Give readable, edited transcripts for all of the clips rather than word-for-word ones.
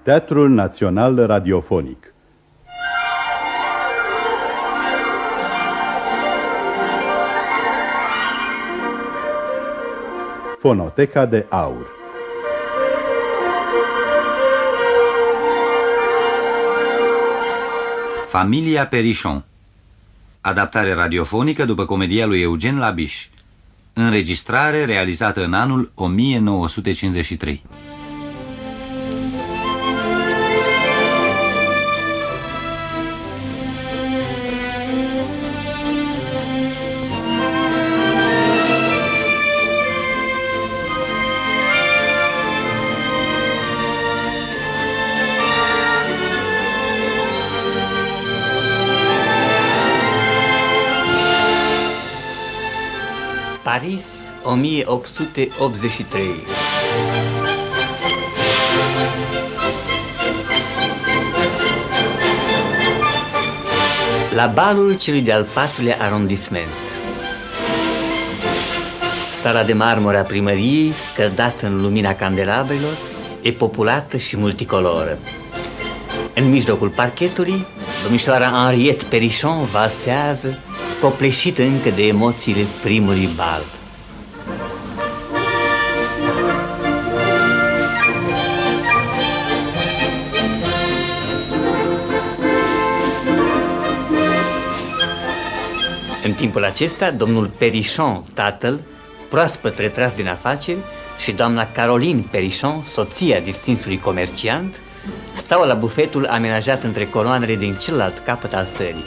Teatrul Național Radiofonic. Fonoteca de Aur. Familia Perichon. Adaptare radiofonică după comedia lui Eugen Labiș. Înregistrare realizată în anul 1953. Paris, 1883. La balul celui de-al patrulea arondisment. Sala de marmură a primăriei, scăldată în lumina candelabrilor, e populată și multicoloră. În mijlocul parchetului, domnișoara Henriette Perichon valsează, copleșită încă de emoțiile primului bal. În timpul acesta, domnul Perichon, tatăl, proaspăt retras din afaceri, și doamna Caroline Perichon, soția distinsului comerciant, stau la bufetul amenajat între coloanele din celălalt capăt al sării.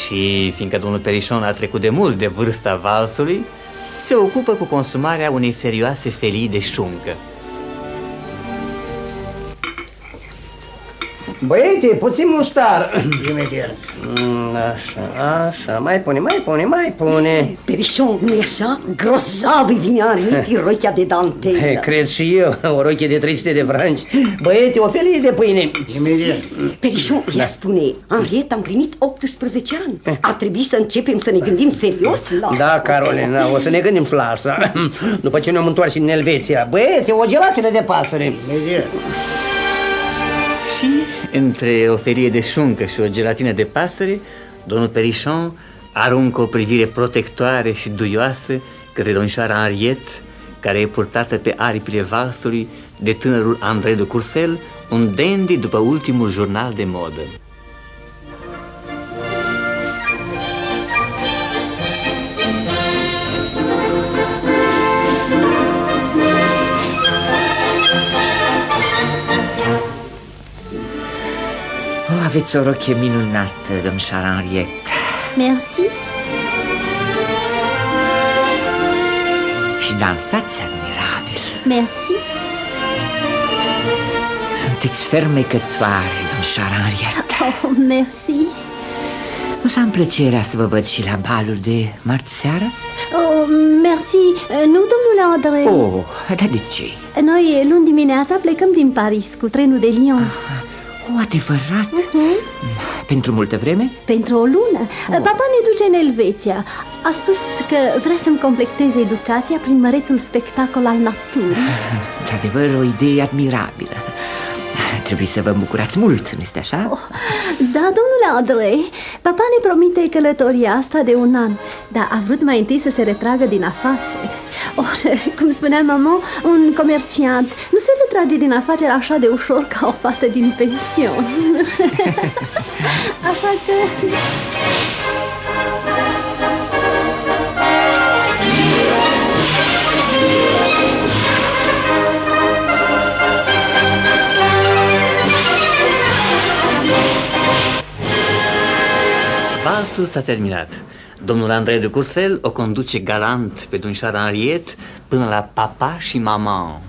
Și, fiindcă domnul Perichon a trecut de mult de vârsta valsului, se ocupă cu consumarea unei serioase felii de șuncă. Băiete, puțin muștar. Imediat. Așa, așa, mai pune. Perichon, nu-i așa? Grozav vine Henriette, rochia de dantelă. Cred și eu, o rochie de 300 de franci. Băiete, o felie de pâine. Imediat. Perichon, ea spune, Henriette, am primit 18 ani. Ar trebui să începem să ne gândim serios la... Da, Carolina, o să ne gândim și la asta. După ce ne-am întors în Elveția. Băiete, o gelatină de pasăre. Imediat. Și, între o felie de șuncă și o gelatină de pasăre, domnul Perichon aruncă o privire protectoare și duioasă către domnișoara Henriette, care e purtată pe aripile valsului de tânărul André de Courcelles, un dandy după ultimul jurnal de modă. Aveți o rochie minunată, domnișoara Henriette. Merci. Și dansați admirabil. Merci. Sunteți fermecătoare, domnișoara Henriette. Oh, merci. O să am plăcerea să vă văd și la balul de marți seară? Oh, merci. Nu, domnule André. Oh, dar de ce? Noi luni dimineața plecăm din Paris cu trenul de Lyon. O, adevărat? Pentru multă vreme? Pentru o lună. Papa ne duce în Elveția. A spus că vrea să-mi completeze educația prin mărețul spectacol al naturii. Într-adevăr, o idee admirabilă. Trebuie să vă bucurați mult, nu este așa? Oh, da, domnule André, papa ne promite călătoria asta de un an, dar a vrut mai întâi să se retragă din afaceri. Ori, cum spunea mama, un comerciant nu se retrage din afaceri așa de ușor ca o fată din pension. Așa că... Valsul s-a terminat. Domnul André de Courcelles o conduce galant pe domnișoara Henriette până la papa și mama.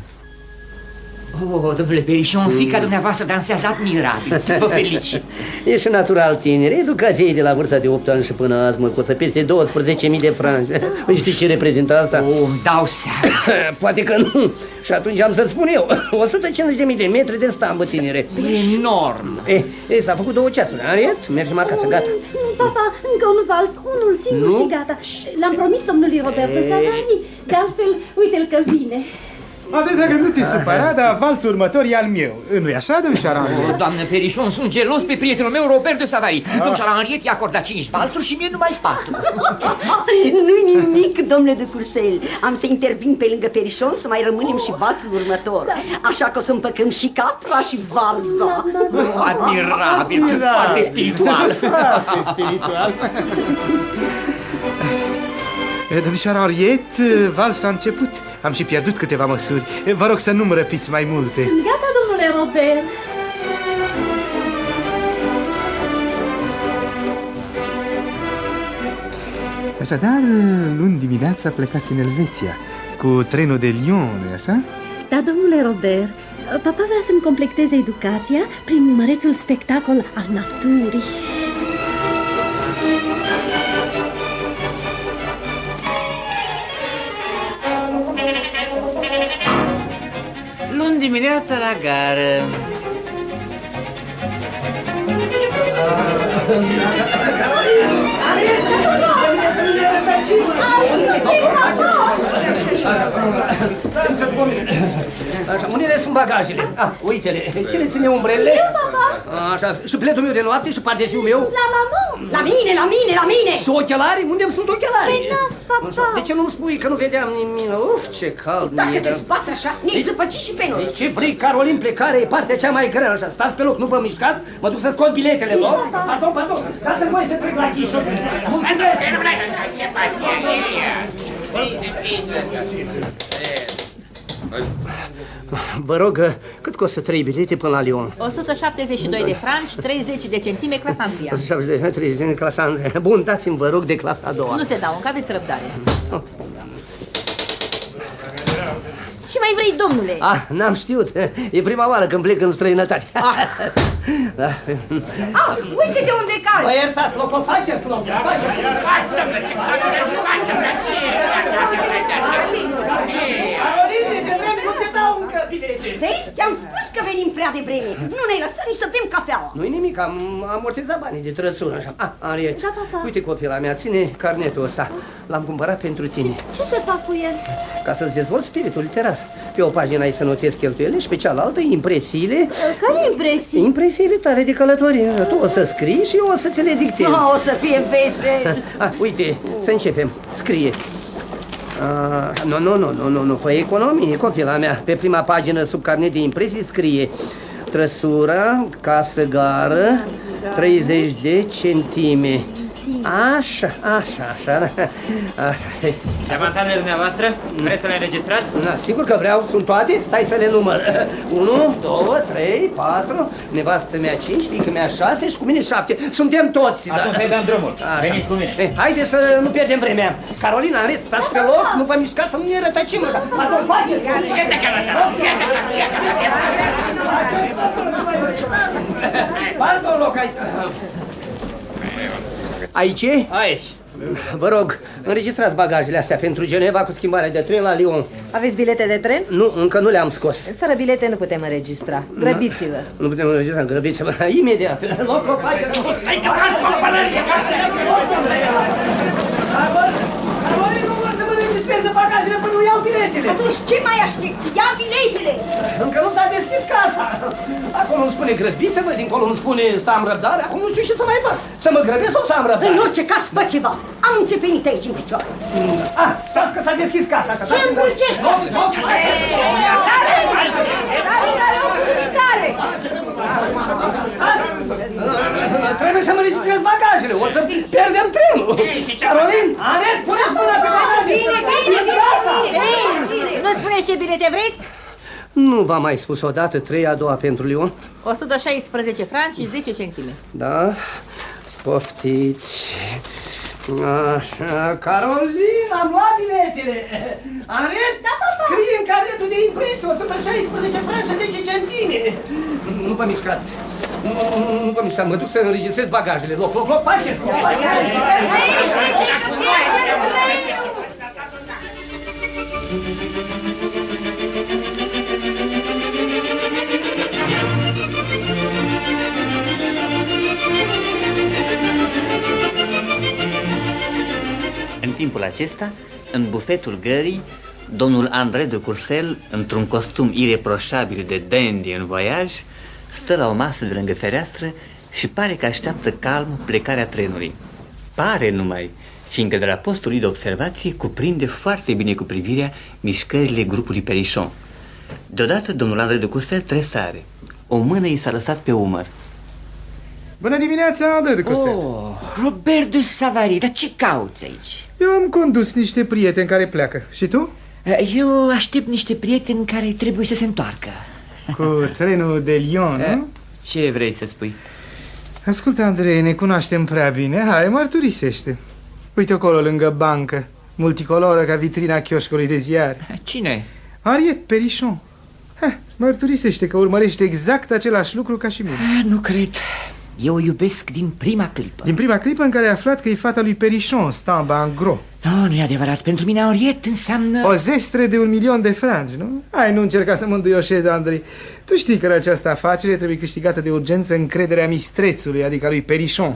Oh, domnule Perichon, fiica dumneavoastră dansează admirabil. Vă felicit. E și natural, tineri. Educația ei de la vârsta de 8 ani și până azi mă costă peste 12.000 de franci. Știi ce reprezintă asta? Oh, dau seama. Poate că nu. Și atunci am să-ți spun eu. 150.000 de metri de stambă, tinere. Enorm. S-a făcut 2 ceasuri. Henriette, mergem acasă, gata. Papa, încă un vals, unul singur și gata. L-am promis domnului Roberto Savary. De altfel, uite-l că vine. Atât că nu te supăra, dar valsul următor e al meu. Nu-i așa, domnișoara Henriette? Doamnă Perișon, sunt gelos pe prietenul meu, Robert de Savary. Domnișoara Henriette i-a acordat 5 valsuri și mie numai 4. Nu-i nimic, domnule de Cursel. Am să intervin pe lângă Perișon să mai rămânem și valsul următor. Așa că o să împăcăm și capra și varza. Admirabil, foarte spiritual. Foarte spiritual. Domnișoara Henriette, valsul a început. Am și pierdut câteva măsuri. Vă rog să nu-mi răpiți mai multe. Sunt gata, domnule Robert. Așadar, luni dimineața plecați în Elveția cu trenul de Lyon, nu-i așa? Da, domnule Robert, papa vrea să-mi completeze educația prin mărețul spectacol al naturii. Luni dimineața la gară. Așa, unele sunt bagajele. Uite-le, ce le ține umbrele? Așa, și pletul meu de noapte și pardesiul meu. La mamă! La mine, la mine, la mine! Și ochelarii? Unde sunt ochelarii? Păi nas, papa! De ce nu-mi spui că nu vedeam nimic? Uf, ce cald. Dacă te zbați așa, ne-ai zăpăcit și pe noi. Ce vrei, Carolin, plecare e partea cea mai grea, așa. Stați pe loc, nu vă mișcați, mă duc să scot biletele, nu? Pardon, dați-mi voie să trec la ghișul. Ce pașierie! Vă rog, cât costă 3 bilete până la Lyon? 172 de franci, 30 de centime, clasa 1. 170 de metri, de clasa 1. Bun, dați-mi, vă rog, de clasa a doua. Nu se dau, încă aveți răbdare. Ce mai vrei, domnule? N-am știut. E prima oară când plec în străinătate. Da. Uite-te unde cai! Mă iertați, locofaceți, locofaceți! Caroline, de vreme nu se dau încă bilete! Vezi, te-am spus că venim prea devreme. Nu ne-ai lăsat nici să bem cafeaua. Nu-i nimic, am amortizat banii de trăsură, așa. Henriette, Da, papa. uite copila mea, ține carnetul ăsta. L-am cumpărat pentru tine. Ce se fac cu el? Ca să-ți dezvolți spiritul literar. Pe o pagină ai să notezi cheltuielile și pe cealaltă impresiile. Care impresii? Impresiile tale de călătorie. Tu o să scrii și eu o să ți le dictez. O să fie vesel. Uite, să începem. Scrie. Nu, fă economie, copila mea. Pe prima pagină, sub carnet de impresii, scrie trăsura, casă, gară, 30 de centime. Așa. Și avantajele dumneavoastră? Vreți să le înregistrați? Da, sigur că vreau, sunt toate, stai să le număr. 1, 2, 3, 4, nevastă mea 5, fiică mea 6 și cu mine 7. Suntem toți. Atunci să-i dăm drumul. Veniți cu mine. Haide să nu pierdem vremea. Carolina, Henriette, stați pe loc, nu vă mișcați să nu ne rătăcim așa. Pardon, faceți! Pardon, loc, aici? Aici. Vă rog, înregistrați bagajele astea pentru Geneva cu schimbarea de tren la Lyon. Aveți bilete de tren? Nu, încă nu le-am scos. Fără bilete nu putem înregistra. Grăbiți-vă. Nu putem înregistra, grăbiți-vă. Imediat. Carolina, nu vor să mă înregistreze bagajele până nu iau biletele. Atunci ce mai aștepți? Ia biletele! Încă nu s-a deschis casa. Acolo îmi spune grăbiți-vă, dincolo îmi spune să am răbdare. Acum nu știu ce să mai fac. Să mă grăbesc sau să am răbdare? În orice caz, fă ceva. Am înțepenit aici în picioare. Stați că s-a deschis casa. Ce îmbulcești? Trebuie să mă registrez bagajele, o să pierdem trenul. Carolin, Henriette, puneți mâna pe bagaje. Bine! Nu spuneți ce bilete vreți? Nu v-am mai spus odată 3 a doua pentru Lyon? 116 franci și 10 centime. Da, poftiți. Așa, Carolin, am luat biletele. Henriette, scrie în carnetul de impresie 116 franci și 10 centime. Nu vă mișcați. Nu vă mișcați, mă duc să înregistrez bagajele. Loc, faceți! În timpul acesta, în bufetul gării, domnul André de Courcelles, într-un costum ireproșabil de dandy în voiaj, stă la o masă de lângă fereastră și pare că așteaptă calm plecarea trenului. Pare numai, fiindcă de la postul lui de observație cuprinde foarte bine cu privirea mișcările grupului Perichon. Deodată, domnul André de Courcelles tresare. O mână i s-a lăsat pe umăr. Bună dimineața, André de Courcelles. Oh, Robert de Savary, dar ce cauți aici? Eu am condus niște prieteni care pleacă. Și tu? Eu aștept niște prieteni care trebuie să se întoarcă. Cu trenul de Lyon, nu? Ce vrei să spui? Ascultă, Andrei, ne cunoaștem prea bine. Hai, mărturisește. Uite acolo, lângă bancă, multicoloră ca vitrina chioșcului de ziare. Cine? Henriette Perichon. Mărturisește că urmărește exact același lucru ca și mine. Nu cred. Eu o iubesc din prima clipă. Din prima clipă în care ai aflat că e fata lui Perichon, Stamba în gros. Nu e adevărat. Pentru mine Henriette înseamnă... O zestre de 1.000.000 de franci, nu? Hai, nu încerca să mă înduioșezi, Andrei. Tu știi că în această afacere trebuie câștigată de urgență încrederea mistrețului, adică a lui Perichon.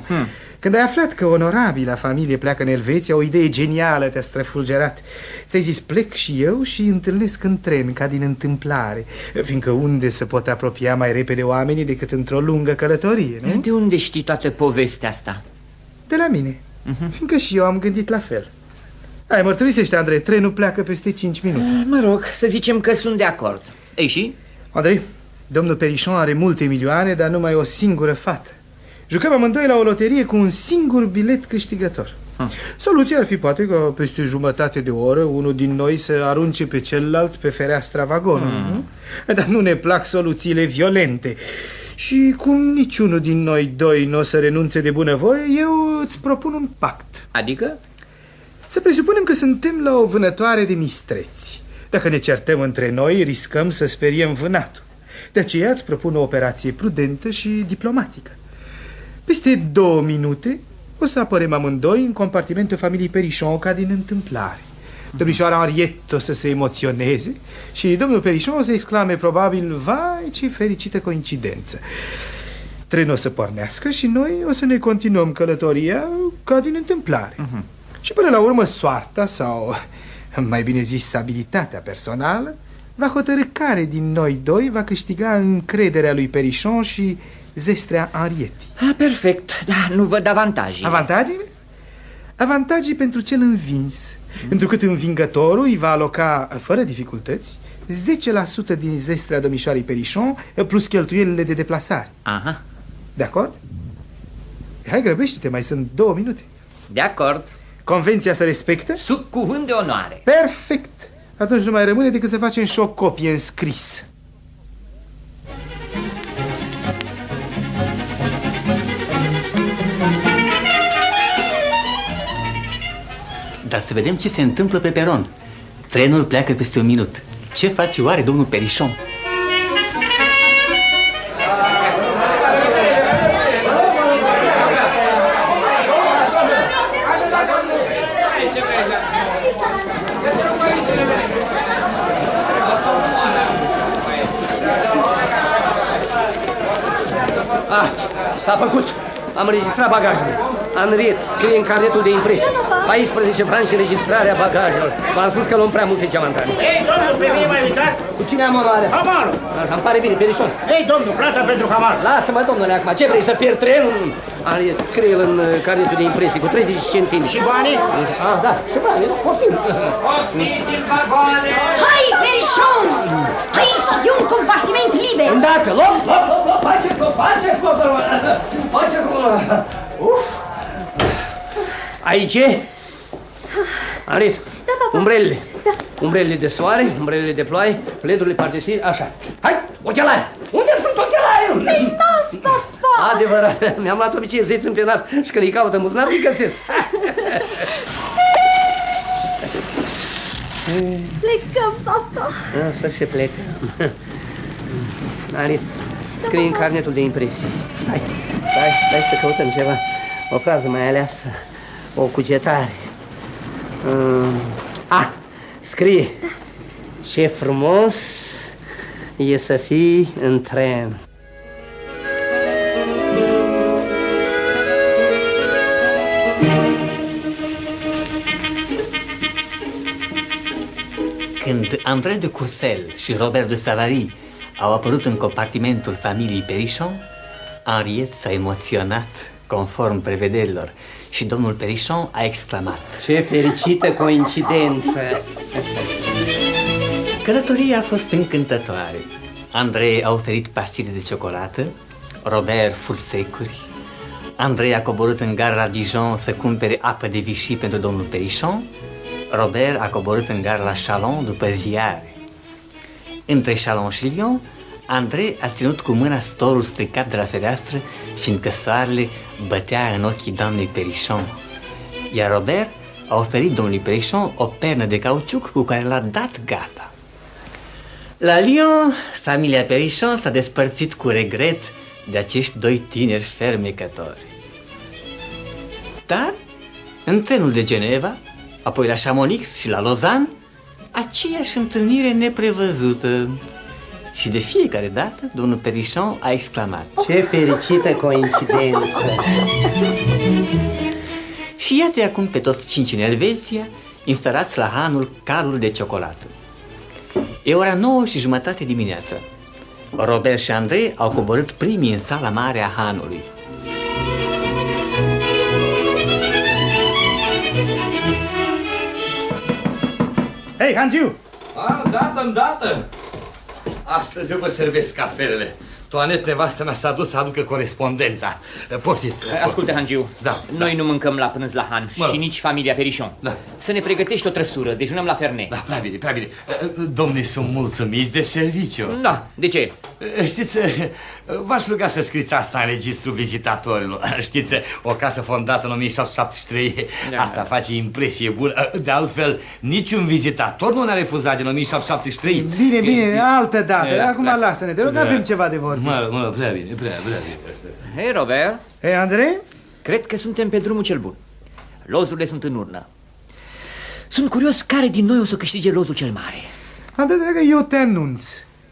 Când ai aflat că onorabila familie pleacă în Elveția, o idee genială te-a străfulgerat. Ți-ai zis, plec și eu și întâlnesc în tren, ca din întâmplare, fiindcă unde se pot apropia mai repede oamenii decât într-o lungă călătorie, nu? De unde știi toată povestea asta? De la mine, fiindcă și eu am gândit la fel. Hai, mărturisește, Andrei, trenul pleacă peste 5 minute. Mă rog, să zicem că sunt de acord. Ei și? Andrei, domnul Perichon are multe milioane, dar numai o singură fată. Jucăm amândoi la o loterie cu un singur bilet câștigător. Soluția ar fi poate că peste jumătate de oră unul din noi să arunce pe celălalt pe fereastra vagonului, nu? Dar nu ne plac soluțiile violente. Și cum niciunul din noi doi nu o să renunțe de bunăvoie, eu îți propun un pact. Adică? Să presupunem că suntem la o vânătoare de mistreți. Dacă ne certăm între noi, riscăm să speriem vânatul. De aceea îți propun o operație prudentă și diplomatică. Peste 2 minute o să apărem amândoi în compartimentul familiei Perichon ca din întâmplare. Domnișoara Henriette o să se emoționeze și domnul Perichon o să exclame probabil: vai, ce fericită coincidență. Trenul o să pornească și noi o să ne continuăm călătoria ca din întâmplare. Și până la urmă soarta, sau mai bine zis abilitatea personală, va hotărî care din noi doi va câștiga încrederea lui Perichon și zestrea Henriette. Perfect, dar nu văd avantaje. Avantajele? Avantajii pentru cel învins, întrucât învingătorul îi va aloca, fără dificultăți, 10% din zestrea domnișoarei Perichon, plus cheltuielile de deplasare. Aha. De acord? Hai, grăbește-te, mai sunt 2 minute. De acord. Convenția se respectă? Sub cuvânt de onoare. Perfect! Atunci nu mai rămâne decât să facem și o copie în scris. Dar să vedem ce se întâmplă pe peron. Trenul pleacă peste 1 minut. Ce face oare domnul Perichon? S-a făcut. Am înregistrat bagajele. Henriette scrie în carnetul de impresie. 14 franci înregistrarea bagajelor. V-am spus că luăm prea multe geamantane. Ei, domnul, pe mine m-ai invitat? Cu cine am onoarea? Hamarul! Așa, îmi pare bine, Perichon. Ei, domnul, plata pentru hamar. Lasă-mă, domnule, acum. Ce vrei, să pierd trenul? Henriette, scrie-l în carnetul de impresie cu 30 centimi. Și banii? Ah, da, și banii, da, poftim. Poftiți în vagoane! Hai, Perichon! Aici e un compartiment liber! Îndată, loc! Faceți-o! Uf! Aici e? Henriette, da, papa. umbrelele. Da. Umbrelele de soare, umbrelele de ploaie, ledurile pardesiri, așa. Hai, ochelari! Unde sunt ochelari? Pe nas, papa! Adevărat, mi-am luat obicei zeți pe nas și când îi caută muznav, îi găsesc. Plecăm, papa! În sfârșit plecăm. Henriette, scrie în carnetul de impresii. Stai să căutăm ceva. O frază mai aleasă, o cugetare. Scrie. Ce frumos e să fii în tren. André de Courcelles și Robert de Savary au apărut în compartimentul familiei Perichon, Henriette s-a emoționat conform prevederilor și domnul Perichon a exclamat: Ce fericită coincidență! Călătoria a fost încântătoare. Andrei a oferit pastile de ciocolată, Robert fursecuri. Andrei a coborât în gara la Dijon să cumpere apă de Vichy pentru domnul Perichon. Robert a coborât în gara la Chalon după ziare. Între Chalon și Lyon, Andrei a ținut cu mâna storul stricat de la fereastră, fiindcă soarele bătea în ochii doamnei Perichon. Iar Robert a oferit domnului Perichon o pernă de cauciuc cu care l-a dat gata. La Lyon, familia Perichon s-a despărțit cu regret de acești doi tineri fermecători. Dar, în trenul de Geneva, apoi la Chamonix și la Lausanne, aceeași întâlnire neprevăzută. Și de fiecare dată, domnul Perichon a exclamat: Ce fericită coincidență! Și iată acum pe toți cinci în Elveția, instalați la hanul Carul de Ciocolată. E ora 9:30 dimineața. Robert și Andrei au coborât primii în sala mare a hanului. Hei, Hangiu! Îndată! Astăzi eu vă servesc cafelele. Toanet, nevastă mea s-a dus să aducă corespondența. Poftiți. Ascultă, Hangiu, noi nu mâncăm la prânz la Han și nici familia Perichon. Să ne pregătești o trăsură, dejunăm la Ferney. Da, prea bine, prea bine. Domnii sunt mulțumiți de serviciu. Da, de ce? Știți, v-aș ruga să scriți asta în registrul vizitatorilor. Știți, o casă fondată în 1773, asta face impresie bună. De altfel, niciun vizitator nu ne-a refuzat din 1773. Bine, altă dată. Acum lasă-ne, te rog, avem ceva de vorbit. Prea bine, prea bine. Hei, Robert. Hei, Andrei? Cred că suntem pe drumul cel bun. Lozurile sunt în urnă. Sunt curios care din noi o să câștige lozul cel mare. Andrei, dragă, eu te anunț.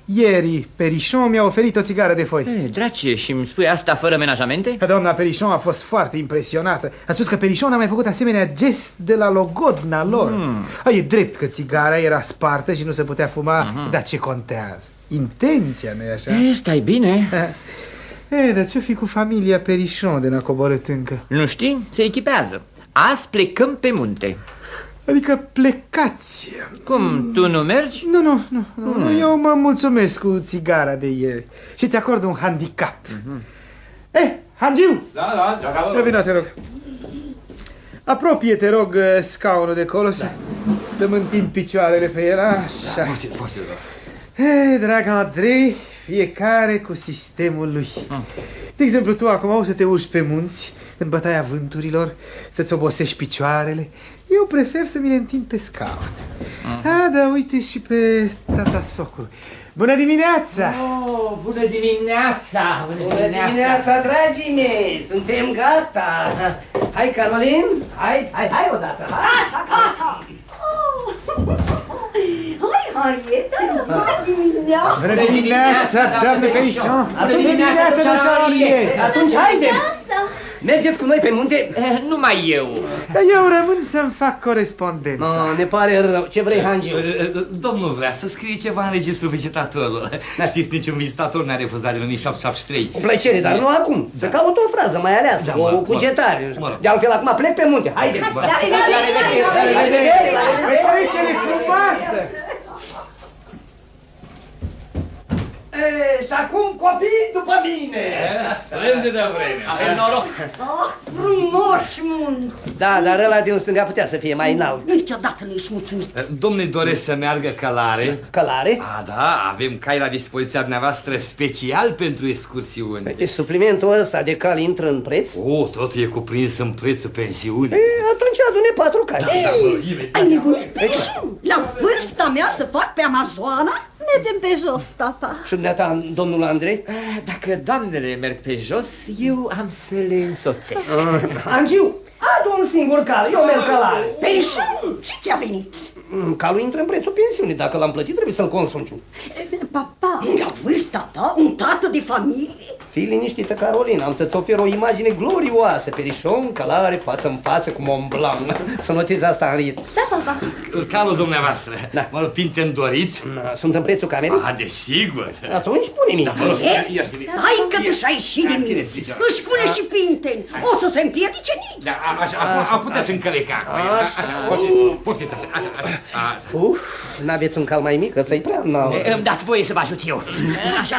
Ieri, Perichon mi-a oferit o țigară de foi. Drace, și îmi spui asta fără menajamente? Doamna Perichon a fost foarte impresionată. A spus că Perichon a mai făcut asemenea gest de la logodna lor. E drept că țigara era spartă și nu se putea fuma, dar ce contează? Intenția, nu-i așa? Stai bine. Dar ce-o fi cu familia Perichon de n-a coborât încă? Nu știi? Se echipează. Azi plecăm pe munte. Adică plecați. Cum, tu nu mergi? Nu, eu mă mulțumesc cu țigara de ieri. Și ți acord un handicap. Hangiu! Da. Vino, te rog. Apropie, te rog, scaunul de colo să-mi întind picioarele pe el, așa. Dragă Andrei, fiecare cu sistemul lui. De exemplu, tu acum o să te urci pe munți, în bătaia vânturilor, să-ți obosești picioarele. Eu prefer să mi le întind pe scaun. Da, uite și pe tata socru. Bună dimineața! Bună dimineața! Bună dimineața, dragii mei! Suntem gata! Hai, Carolin! Hai odată! Gata! Hai, Henriette! Bună dimineața! Bună dimineața, doamnă Perichon! Bună dimineața, Henriette! Atunci, haide! Mergeți cu noi pe munte? Numai eu. Dar eu rămân să-mi fac corespondența. Ne pare rău. Ce vrei, Hangiu? Domnul vrea să scrie ceva în registrul vizitatorilor. Știți, niciun vizitator ne-a refuzat din 1773. Cu plăcere, dar nu acum. Să caut o frază mai aleasă, o cugetare. De altfel, acum plec pe munte. Haide! La revedere! Petrecere frumoasă! Și acum, copii, după mine! Splendidă vreme! Avem noroc! Frumoși munți! Da, dar ăla din stânga putea să fie mai înalt. Niciodată nu ești mulțumit. Domnii doresc să meargă călare? Călare? Da, avem cai la dispoziția dumneavoastră special pentru excursiuni. Deci suplimentul ăsta de cal intră în preț? Tot e cuprins în prețul pensiunii. Atunci adune 4 cai. Ai nebunit? La vârsta mea să fac pe Amazoana? Mergem pe jos, papa. Și dumneata, domnul Andrei? Dacă doamnele merg pe jos, eu am să le însoțesc. Angiu, adu un singur cal, eu merg călare. Perichon, ce ți-a venit? Calul intră în prețul pensiunii, dacă l-am plătit trebuie să-l consumi. Papa, La vârsta ta? Un tată de familie? Fii liniștită, Carolina, am să-ți ofer o imagine glorioasă. Perișon, călare, față în față cu Mont Blanc. Să notezi asta, Henriette. Da, papa. Calul dumneavoastră. Da. Mă rog, Pinten doriți? Sunt în prețul camerei? Desigur. Atunci pune-mi. Da, mă rog, Hai că tu și-ai ieșit de mine. Își pune și Pinten. O să se împiedice nici. Da, așa, puteți încăleca. Așa, poftiți, așa. N-aveți un cal mai mic? Ăsta-i prea înalt. Îmi dați voie să vă ajut eu. Așa.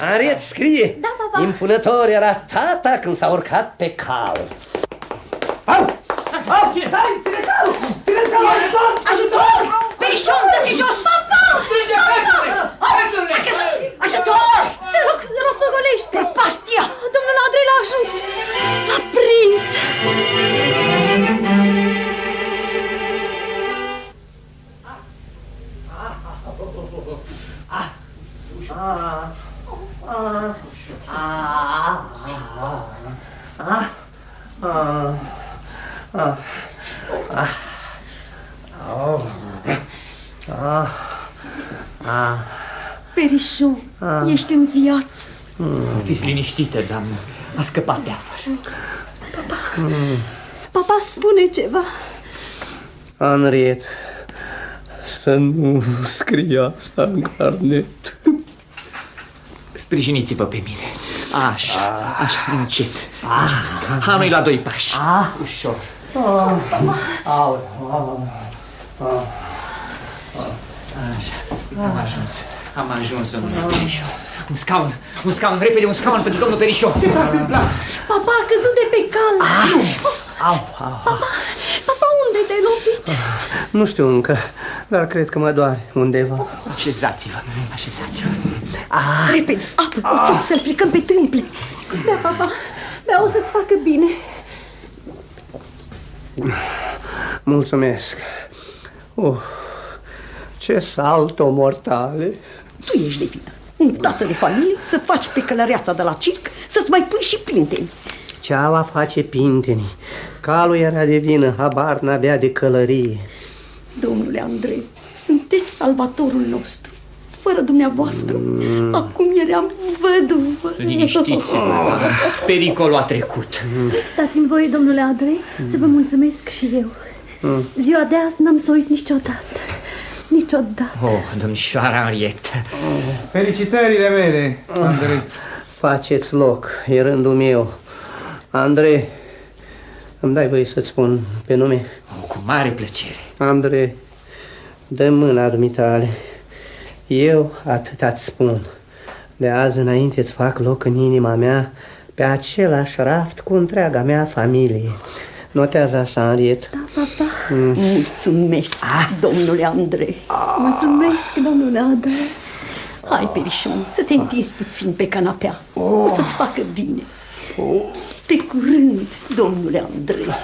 Henriette, scrie. Da, papa. Impunător era tata când s-a urcat pe cal. Ține calul! Ajutor! Perișon, dă-te jos! Ajutor! Se rostogolește! Prăpastia! Domnul Andrei l-a ajuns! L-a prins! Perișon, ești în viață. Fiți liniștită, doamnă. A scăpat de afară. Papa spune ceva. Henriette, să nu scrie asta în carnet. Sprijiniți-vă pe mine. Așa, încet. Hanui la 2 pași. Ușor. Așa, am ajuns, domnule Perișon. Un scaun, repede un scaun pentru domnul Perișon. Ce s-a întâmplat? Papa a căzut de pe cal. Papa, unde te-ai lovit? Nu știu încă, dar cred că mă doare undeva. Așezați-vă. Repede, apă, oțel, să-l plecăm pe tâmple. Bea, papa, bea, o să-ți facă bine. Mulțumesc. Ce salto mortale. Tu ești de vină. Un tată de familie să faci pe călăreața de la circ, să-ți mai pui și Pinteni. Ce-a face Pintenii? Calul era de vină, habar n-avea de călărie. Domnule Andrei, sunteți salvatorul nostru. Fără dumneavoastră, acum eram văduvă. Liniștiți-vă, pericolul a trecut. Dați-mi voie, domnule Andrei, să vă mulțumesc și eu. Ziua de azi n-am să uit niciodată. Domnișoara Henriette. Felicitările mele, Andrei. Faceți loc, e rândul meu. Andrei, îmi dai voie să-ți spun pe nume? Cu mare plăcere. Andrei, dă mâna dumitale. Eu atât-ți spun. De azi înainte îți fac loc în inima mea pe același raft cu întreaga mea familie. Notează asta, Henriette. Da, papa. Mulțumesc, domnule Andrei. Mulțumesc, domnule Andrei. Hai, Perișon, să te întinzi puțin pe canapea. O să-ți facă bine. Pe curând, domnule Andrei.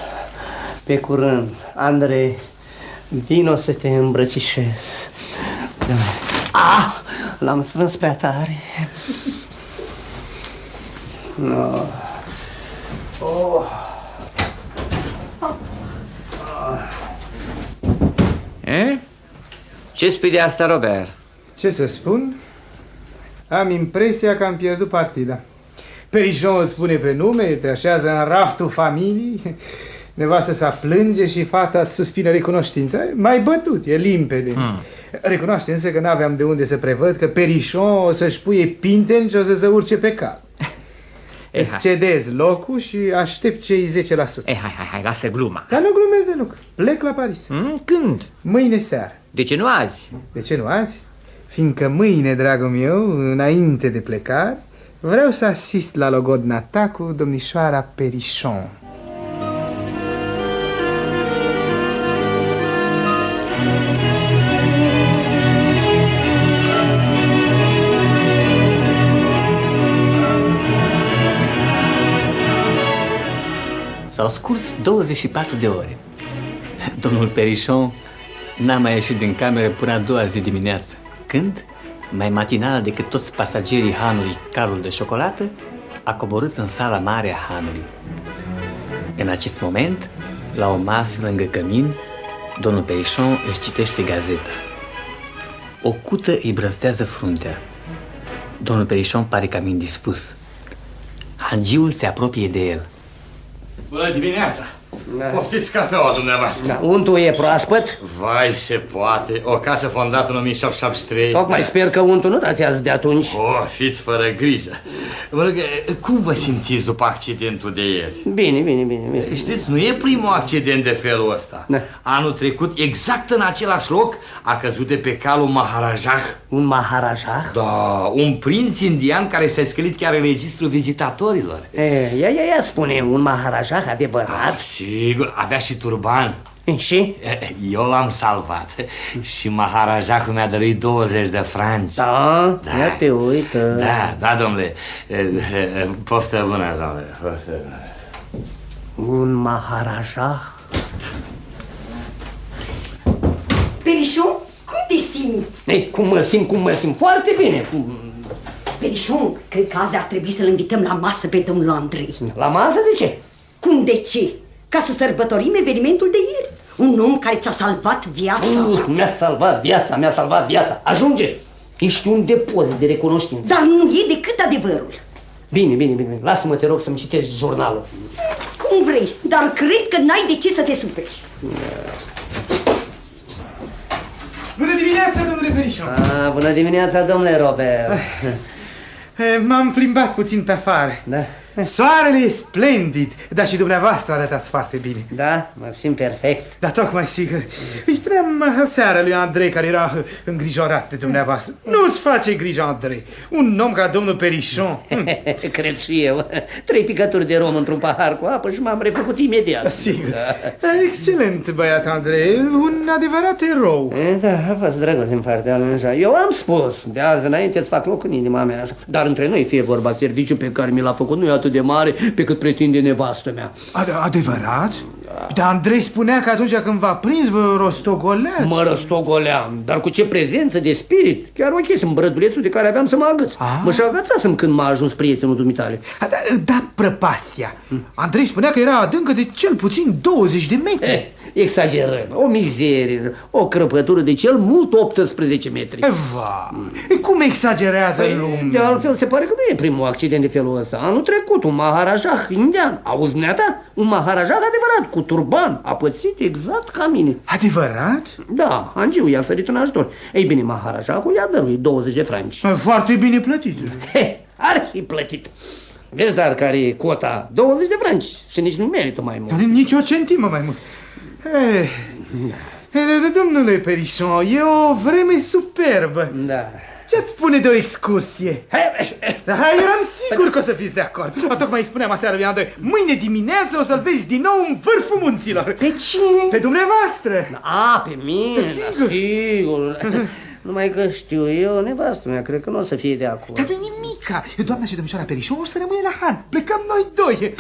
Pe curând, Andrei, vino să te îmbrățișez. L-am strâns prea tare. No. Ce spui de asta, Robert? Ce să spun? Am impresia că am pierdut partida. Perișon îți spune pe nume, te așează în raftul familiei, nevastă sa plânge și fata îți suspină recunoștința. M-ai bătut, e limpede. Recunoaște însă că n-aveam de unde să prevăd că Perișon o să-și puie Pinteni și o să se urce pe cal. Îți cedez locul și aștept cei 10%. Hai, lasă gluma. Dar nu glumez deloc. Plec la Paris. Când? Mâine seară. De ce nu azi? De ce nu azi? Fiindcă mâine, dragul meu, înainte de plecare, vreau să asist la logodna ta cu domnișoara Perișon. S-au scurs 24 de ore. Domnul Perișon n-a mai ieșit din cameră până a doua zi dimineață, când, mai matinal decât toți pasagerii hanului Carul de Ciocolată, a coborât în sala mare a hanului. În acest moment, la o masă lângă cămin, Domnul Perichon își citește gazeta. O cută îi brăstează fruntea. Domnul Perichon pare cam indispus. Hangiul se apropie de el. Bună dimineața! Poftiți cafeaua dumneavoastră. Da, untul e proaspăt? Vai, se poate. O casă fondată în 1773. Tocmai sper că untul nu datează de atunci. Fiți fără grijă. Vă rog, cum vă simțiți după accidentul de ieri? Bine. Știți, nu e primul accident de felul ăsta. Da. Anul trecut, exact în același loc, a căzut de pe cal un Maharajah. Un Maharajah? Da, un prinț indian care s-a scris chiar în registrul vizitatorilor. Ia spune, un Maharajah adevărat? Sigur, avea și turban. Și? Eu l-am salvat. Și Maharajahul mi-a dăruit 20 de franci. Da? Ia te uită. Da, domnule. Poftă bună, domnule. Poftă bună. Un Maharajah? Perichon, cum te simți? Ei, cum mă simt? Foarte bine. Perichon, cred că azi ar trebui să-l invităm la masă pe domnul Andrei. La masă? De ce? Cum de ce? Ca să sărbătorim evenimentul de ieri. Un om care ți-a salvat viața. Mi-a salvat viața. Ajunge! Ești un depozit de recunoștință. Dar nu e decât adevărul. Bine. Lasă-mă, te rog, să-mi citești jurnalul. Cum vrei, dar cred că n-ai de ce să te superi. Bună dimineața, domnule Perichon! Bună dimineața, domnule Robert. M-am plimbat puțin pe afară. Da? Soarele e splendid, dar și dumneavoastră arătați foarte bine. Da, mă simt perfect. Da, tocmai sigur. Îi spuneam aseară lui Andrei, care era îngrijorat de dumneavoastră. Nu-ți face grijă, Andrei. Un om ca domnul Perichon. Cred și eu. 3 picături de rom într-un pahar cu apă și m-am refăcut imediat. Da, sigur. Da. Excelent, băiat Andrei. Un adevărat erou. Da, a fost drăguț din partea lui. Eu am spus, de azi înainte îți fac loc în inima mea. Dar între noi, fie vorba, serviciul pe care mi l-a făcut nu e atât de mare pe cât pretinde nevastă mea. Adevărat? Dar Andrei spunea că atunci când v-a prins vă rostogoleați. Mă rostogoleam, dar cu ce prezență de spirit. Chiar ok, sunt brădulețul de care aveam să mă agăț. Mă și agățasem când m-a ajuns prietenul dumitale. Da, prăpastia. Andrei spunea că era adâncă de cel puțin 20 de metri. Exagerăm, o mizerie, o crăpătură de cel mult 18 metri. Cum exagerează lumea? De altfel se pare că nu e primul accident de felul ăsta. Anul trecut, un Maharajah indian. Auzi, dumneata? Un Maharajah adevărat, cu turban. A pățit exact ca mine. Adevărat? Da, Angiu i-a sărit în ajutor. Ei bine, Maharajahul i-a dăruit 20 de franci. Foarte bine plătit. Ar fi plătit. Vezi, dar care e cota? 20 de franci. Și nici nu merită mai mult. Nici o centimă mai mult. Domnule Perichon, e o vreme superbă. Da. Ce-ți spune de o excursie? Eram sigur că o să fiți de acord. Tocmai spuneam aseară lui Andrei, mâine dimineață o să-l vezi din nou în vârful munților. Pe cine? Pe dumneavoastră. Pe mine? Sigur. Numai că știu eu, nevastă mea, cred că nu o să fie de acord. Dar nu-i nimica. Doamna și domnișoara Perichon o să rămâne la Han. Plecăm noi doi.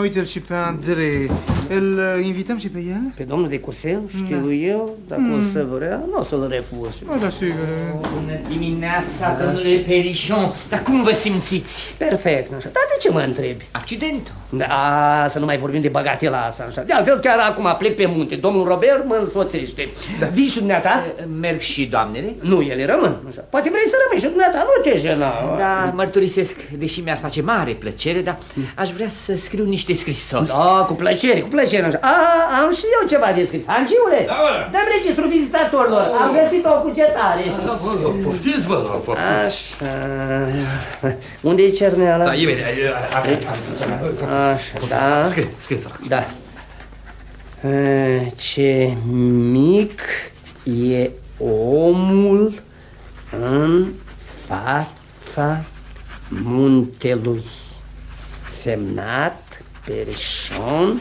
Uite-l și pe Andrei. Îl invităm și pe el? Pe domnul de Cursel, știu eu. Dacă o să vrea, nu o să-l refuz. Da, sigur. Bună dimineața, domnule Perichon. Dar cum vă simțiți? Perfect, așa. Dar de ce mă întrebi? Accidentul. Da, să nu mai vorbim de bagatela asta, așa. De altfel, chiar acum plec pe munte. Domnul Robert mă însoțește. Vii și dumneata? Merg și doamnele? Nu, ele rămân. Așa. Poate vrei să rămâi și dumneata, nu te jena. Da, mărturisesc, deși mi-ar face mare plăcere, dar aș vrea să scriu niște scrisori. Da, cu plăcere, așa. Am și eu ceva de scris. Angiule, dă-mi registrul vizitatorilor. Am găsit o cugetare. Poftiți, vă rog, poftiți. Așa. Unde e cerneala? Da, imediat. Așa, da. Scrie, da. Ce mic e omul în fața muntelui. Semnat Perichon,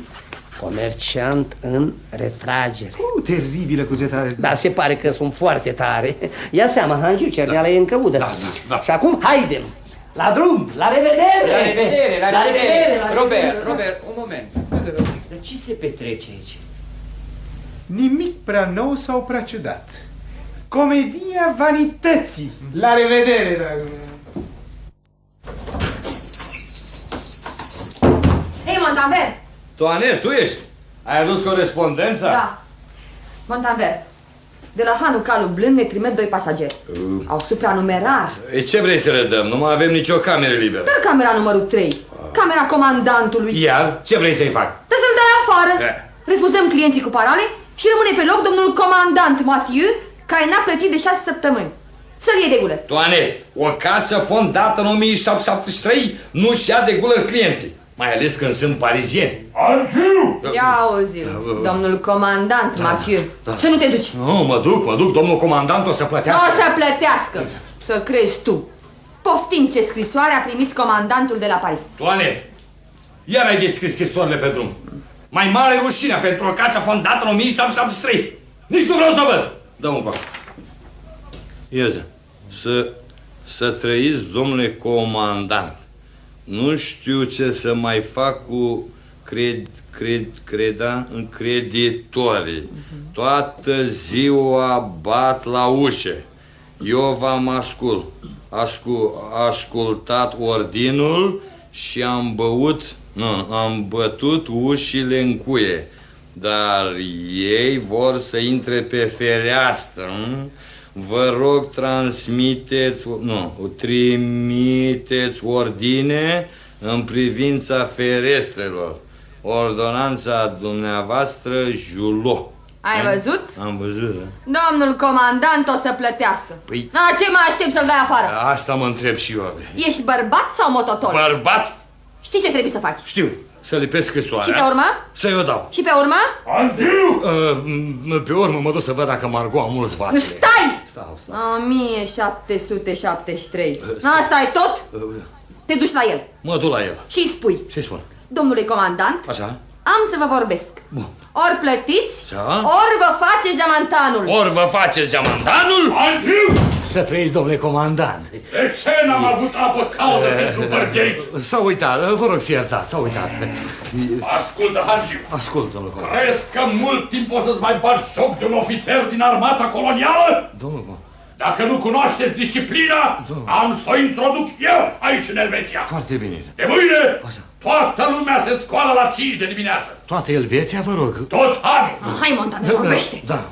comerciant în retragere. Teribilă cugetare. Da, se pare că sunt foarte tare. Ia seama, Hangiu, cerneala e încă udă. Da. Și acum, haidem! La drum! La revedere! La revedere! Robert, un moment. Dar ce se petrece aici? Nimic prea nou sau prea ciudat. Comedia vanității. La revedere, dragul meu. Hei, Montalbert! Toane, tu ești? Ai adus corespondența? Da. Montanvert. De la Hanu Calu Blând ne trimit 2 pasageri. Au supranumerar. E, ce vrei să le dăm? Nu mai avem nicio cameră liberă. Dar camera numărul 3. Camera comandantului. Iar? Ce vrei să-i fac? Dar să-l dai afară. Refuzăm clienții cu parale și rămâne pe loc domnul comandant Mathieu, care n-a plătit de 6 săptămâni. Să-l iei de gulă. Toanet, o casă fondată în 1773 nu-și ia de gulă clienții. Mai ales când sunt parizieni. Ia auzi, domnul comandant Mathieu. Să nu te duci. Nu, mă duc, domnul comandant o să plătească. O să plătească, să crezi tu. Poftim ce scrisoare a primit comandantul de la Paris. Toanet, iar ai descris scrisorile pe drum. Mai mare rușinea pentru o casă fondată în 1773. Nici nu vreau să văd. Dă-mi un pac. Ieze, să trăiți, domnule comandant. Nu știu ce să mai fac cu creditorii. Toată ziua bat la ușă. Eu v-am ascultat ordinul și am bătut ușile în cuie. Dar ei vor să intre pe fereastră. Vă rog, trimiteți ordine în privința ferestrelor. Ordonanța dumneavoastră, Julot. Ai văzut? Am văzut, da. Domnul comandant o să plătească. Păi... Ce mai aștept să-l dai afară? Asta mă întreb și eu. Ești bărbat sau mototor? Bărbat? Știi ce trebuie să faci? Știu. Să lipesc scrisoarea. Și pe urmă? Să-i o dau. Și pe urmă? Pe urmă mă duc să văd dacă Margot a mulți vaci. Stai! 1773. Asta e tot? Te duci la el. Mă duc la el. Și spui. Ce-i spun? Domnule comandant, așa, am să vă vorbesc. Bun. Ori plătiți, așa, ori vă faceți geamantanul. Ori vă faceți geamantanul? Angiu! Să trăiți, domnule comandant. De ce n-am avut apă caldă pentru bărgheriți? S-a uitat, vă rog să iertați, s-a uitat. Ascultă, Angiu. Ascult, domnule comandant. Crezi că mult timp o să-ți mai bagi joc de un ofițer din armata colonială? Domnule comandant. Dacă nu cunoașteți disciplina, am să o introduc eu aici în Elveția. Foarte bine. De mâine, toată lumea se scoală la 5 de dimineață. Toată Elveția, vă rog. Tot anul. Hai, Montan, vorbește. Da.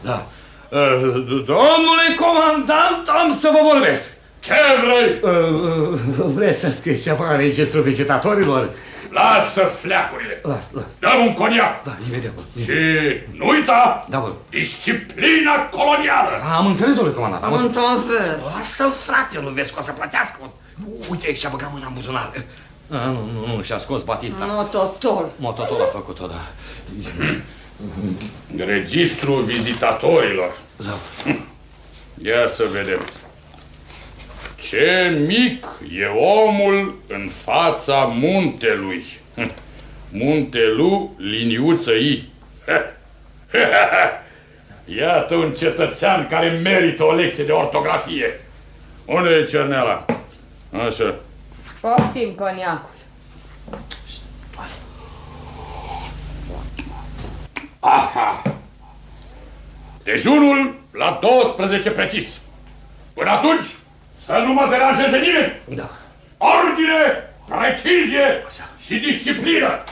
Domnule comandant, am să vă vorbesc. Ce vrei? Vreți să scrieți ceva în registrul vizitatorilor? Lasă fleacurile. Las. Dăm un coniac. Da, imediat. Și nu uita, da, disciplina colonială. Am înțeles, domnule comandant. Am înțeles. Lasă-l, frate, nu vezi că o să plătească. Uite, și-a băgat mâna în buzunar. Nu, și-a scos Batista. Mototol a făcut-o, da. Registrul vizitatorilor. Da. Ia să vedem. Ce mic e omul în fața muntelui. Muntelu, liniuță I. Iată un cetățean care merită o lecție de ortografie. Unde e cerneala? Așa. Poftim coniacul. Aha! Dejunul la 12 precis. Până atunci, să nu mă deranjeze nimeni. Da. Ordine, precizie și disciplină.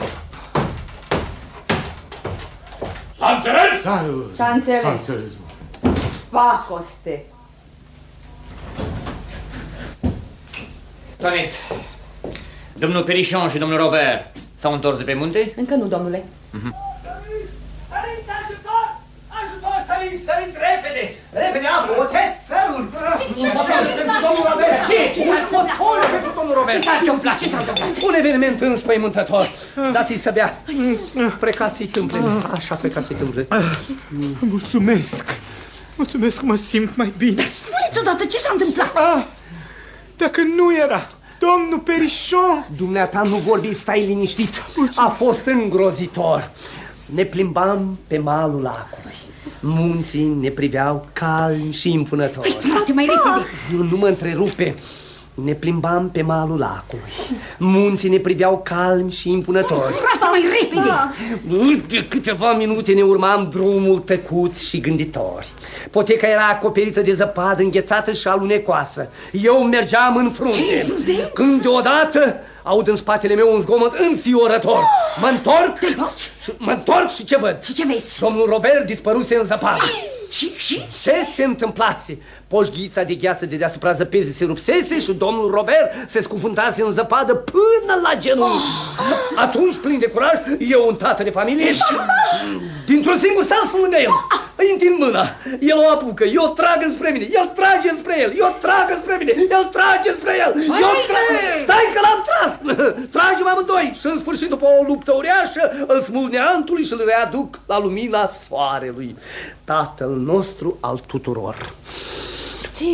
S-a înțeles? S-a înțeles. Pacoste. Toanet, domnul Perichon și domnul Robert s-au întors de pe munte? Încă nu, domnule. Ajutor, săriți, repede! Repede, apă, oțet, ferul! Ce s-a întâmplat? Un eveniment înspăimântător. Dați-i să bea. Frecați-i tâmplele. Așa, frecați-i tâmplele. Mulțumesc, mă simt mai bine. Spuneți odată ce s-a întâmplat. Dacă nu era domnul Perichon. Dumneata, nu vorbi, stai liniștit. A fost îngrozitor. Ne plimbam pe malul lacului. Munții ne priveau calmi și impunători. Frate, mai repede! Nu mă întrerupe. Ne plimbam pe malul lacului. Munții ne priveau calmi și impunători. Frate, mai repede! De câteva minute ne urmam drumul tăcuți și gânditori. Poteca era acoperită de zăpadă înghețată și alunecoasă. Eu mergeam în frunte. Când deodată aud în spatele meu un zgomot înfiorător. Mă întorc Și mă întorc și ce văd? Și ce vezi? Domnul Robert dispăruse în zăpadă. Și? Ce se întâmplase? Poșghița de gheață de deasupra zăpezii se rupsese și domnul Robert se scufundase în zăpadă până la genunchi. Atunci, plin de curaj, eu, un tată de familie, dintr-un singur salt sunt lângă el. Îi întind mâna, el o apucă, eu trag înspre mine, el trage înspre el, eu trag înspre mine, el trage înspre el, eu trag... Stai că l-am tras! Tragem amândoi și în sfârșit, după o luptă uriașă, îl smulg neantului și îl readuc la lumina soarelui. Tatăl nostru al tuturor. Ce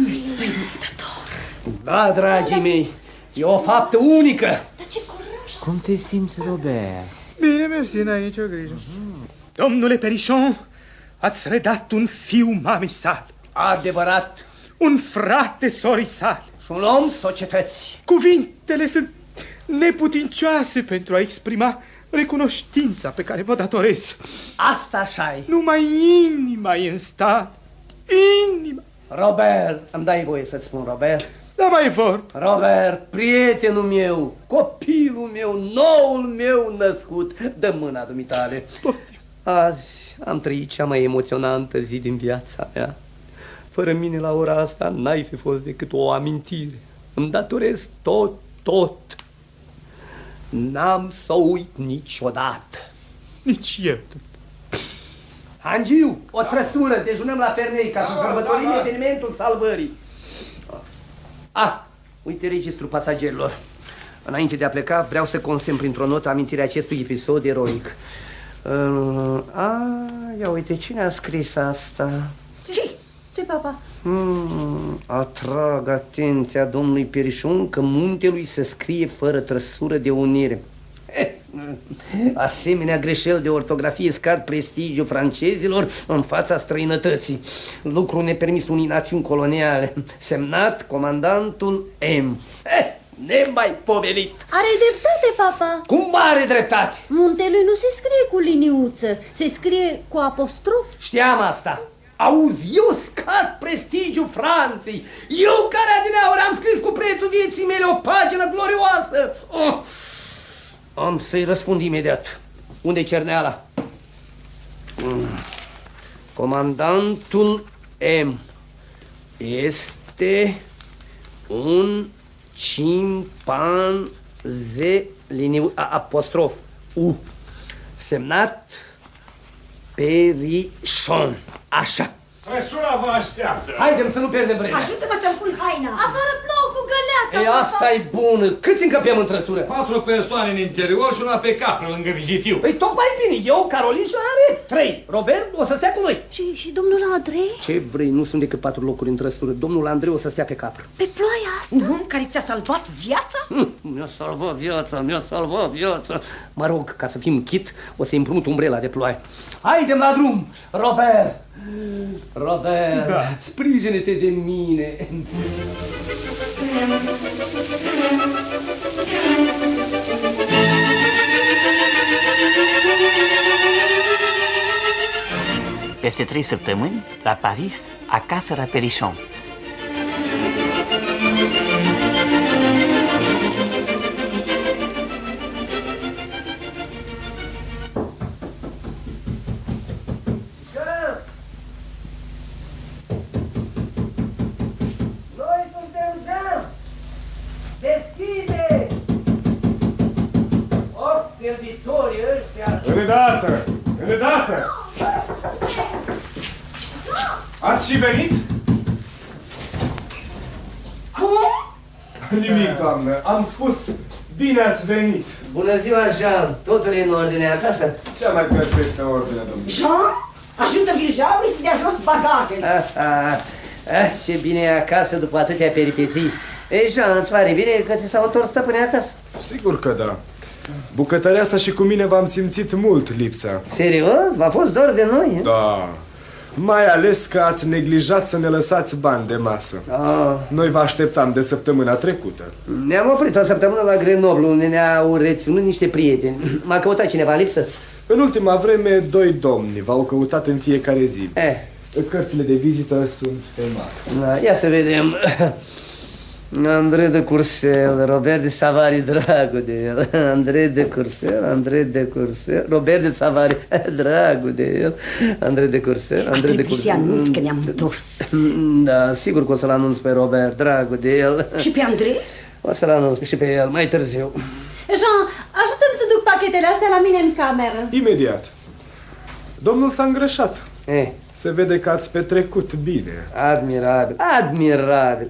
înspăimântător! Da, dragii mei, e o faptă unică. Dar ce curaj! Cum te simți, Robert? Bine, mersi, n-ai nicio grijă. Domnule Perichon, ați redat un fiu mamei sale. Adevărat. Un frate sorii sale. Și un om societății. Cuvintele sunt neputincioase pentru a exprima recunoștința pe care vă datorez. Asta așa-i. Numai inima e în stare. Inima. Robert, îmi dai voie să-ți spun, Robert? Da, mai vor. Robert, prietenul meu, copilul meu, noul meu născut, dă mâna dumitale. Azi am trăit cea mai emoționantă zi din viața mea. Fără mine la ora asta n-ai fi fost decât o amintire. Îmi datorez tot. N-am să uit niciodată. Nici eu. Angiu, o trăsură, dejunăm la Fernei ca să sărbătorim evenimentul salvării. Uite registrul pasagerilor. Înainte de a pleca, vreau să consemn printr-o notă amintirea acestui episod eroic. Ia uite, cine a scris asta? Ce? Ce, papa? Atrag atenția domnului Perichon că muntelui se scrie fără trăsură de unire. Asemenea greșeli de ortografie scad prestigiul francezilor în fața străinătății. Lucru nepermis unei națiuni coloniale. Semnat comandantul M. Nemaipomenit. Are dreptate, papa. Cum are dreptate? Muntelui nu se scrie cu liniuță, se scrie cu apostrof. Știam asta. Auzi, eu scad prestigiul Franței. Eu care adineauri am scris cu prețul vieții mele o pagină glorioasă. Am să-i răspund imediat. Unde-i cerneala? Comandantul M este un cimpanze apostrof U. Semnat Perichon. Așa. Trăsura vă așteaptă. Haidem să nu pierdem vremea. Ajută-mă să-mi pun haina. Afară plouă cu găleata, Ei, asta e bună. Câți încăpem în trăsură? 4 persoane în interior și una pe capră lângă vizitiu. Păi tocmai bine. Eu, Carolin și Are 3. Robert o să stea cu noi. Și domnul Andrei? Ce vrei? Nu sunt decât 4 locuri în trăsură. Domnul Andrei o să stea pe capră. Pe ploaia asta? Care ți-a salvat viața? Mi-a salvat viața. Mă rog, ca să fim chit, o să împrumut umbrela de ploaie. Haidem la drum, Robert! Robert, da. Sprijine-te de mine! Peste 3 săptămâni, la Paris, acasă la Perichon. Îndată! Ați și venit? Cum? Nimic, doamnă. Am spus, bine ați venit. Bună ziua, Jean. Totul e în ordine acasă? Cea mai perfectă ordine, domnule. Jean? Ajută birjaului să dea jos bagajele. Ce bine e acasă după atâtea peripeții. Ei, Jean, îți pare bine că ți s-au întors stăpânii acasă? Sigur că da. Bucătăreasa și cu mine v-am simțit mult lipsa. Serios? V-a fost dor de noi? Da. Mai ales că ați neglijat să ne lăsați bani de masă. Noi vă așteptam de săptămâna trecută. Ne-am oprit o săptămână la Grenoble, unde ne-au reținut niște prieteni. M-a căutat cineva în lipsă? În ultima vreme, 2 domni v-au căutat în fiecare zi. Cărțile de vizită sunt pe masă. Ia să vedem. André de Courcelles, Robert de Savary, dragul de el. André de Courcelles, Robert de Savary, dragul de el. André de Courcelles, Ar trebui să-i anunț că ne-am întors. Da, sigur că o să-l anunț pe Robert, dragul de el. Și pe Andrei? O să-l anunț și pe el, mai târziu. Jean, ajută-mi să duc pachetele astea la mine în cameră. Imediat. Domnul s-a îngrășat. Se vede că ați petrecut bine. Admirabil, admirabil.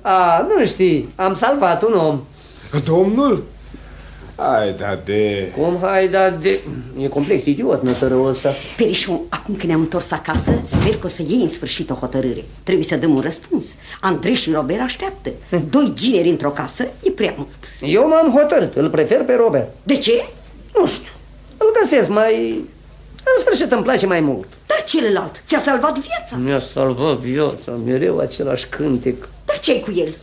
Nu știi, am salvat un om. Domnul? Hai da de... Cum hai da de... E complet idiot nătărăul ăsta. Perișon, acum că ne-am întors acasă, sper că o să iei în sfârșit o hotărâre. Trebuie să dăm un răspuns. Andrei și Robert așteaptă. 2 gineri într-o casă e prea mult. Eu m-am hotărât, îl prefer pe Robert. De ce? Nu știu, îl găsesc mai... În sfârșit îmi place mai mult. Dar celălalt ți-a salvat viața. Mi-a salvat viața, mereu același cântec. Dar ce-ai cu el?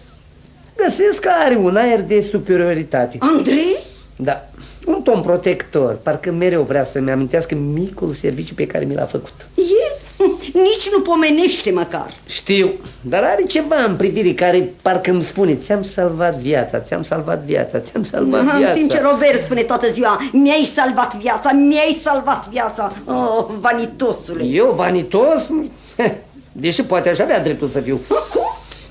Găsesc că are un aer de superioritate. Andrei? Da, un tom protector. Parcă mereu vrea să-mi amintească micul serviciu pe care mi l-a făcut. El? Nici nu pomenește măcar. Știu, dar are ceva în privire care parcă îmi spune: ți-am salvat viața, ți-am salvat viața, ți-am salvat viața. În timp ce Robert spune toată ziua: mi-ai salvat viața, mi-ai salvat viața. Oh, vanitosule. Eu vanitos? Deși poate aș avea dreptul să fiu. Cum?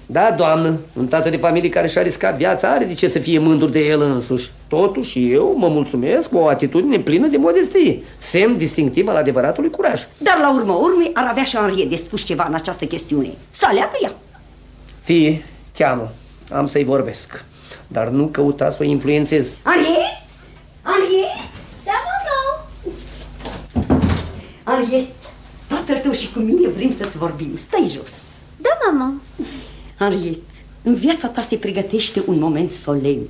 Da, doamnă, un tată de familie care și-a riscat viața are de ce să fie mândru de el însuși. Totuși eu mă mulțumesc cu o atitudine plină de modestie, semn distinctiv al adevăratului curaj. Dar la urmă urmei ar avea și Henriette de spus ceva în această chestiune. Să aleagă ea. Fie, cheamă, am să-i vorbesc, dar nu căuta să o influențez. Henriette? Henriette? Da, mamă! Henriette, tatăl tău și cu mine vrem să-ți vorbim. Stai jos. Da, mamă. Henriette, în viața ta se pregătește un moment solemn.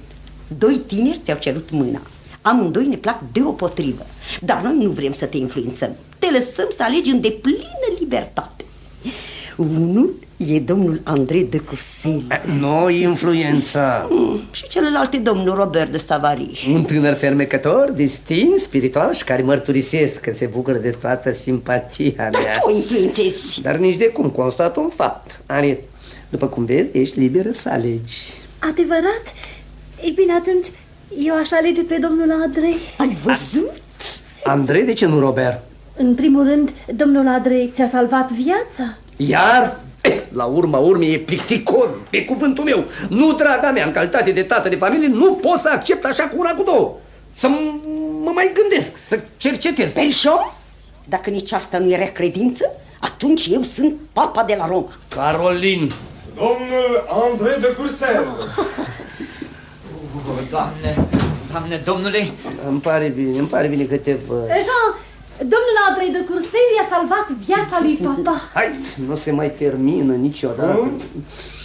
2 tineri ți-au cerut mâna. Amândoi ne plac deopotrivă. Dar noi nu vrem să te influențăm. Te lăsăm să alegi în deplină libertate. Unul e domnul Andrei de Courcelles. Noi influența. Și celălalt e domnul Robert de Savary. Un tânăr fermecător, distins, spiritual și care mărturisesc că se bucură de toată simpatia mea. Dar tu o influențezi. Dar nici de cum, constat un fapt. Henriette, după cum vezi, ești liberă să alegi. Adevărat? Ei bine, atunci eu aș alege pe domnul Andrei. Ai văzut? Andrei, de ce nu Robert? În primul rând, domnul Andrei ți-a salvat viața. Iar? La urma urmei e plicticos, pe cuvântul meu. Nu, draga mea, în calitate de tată de familie, nu pot să accept așa cu una cu două. Să mă mai gândesc, să cercetez. Perișon? Dacă nici asta nu era credință, atunci eu sunt papa de la Roma. Carolin. Domnul Andrei de Courcelles. Doamne, domnule. Îmi pare bine că te văd. Jean, domnul Andrei de Courcelles i-a salvat viața lui papa. Hai, nu se mai termină niciodată.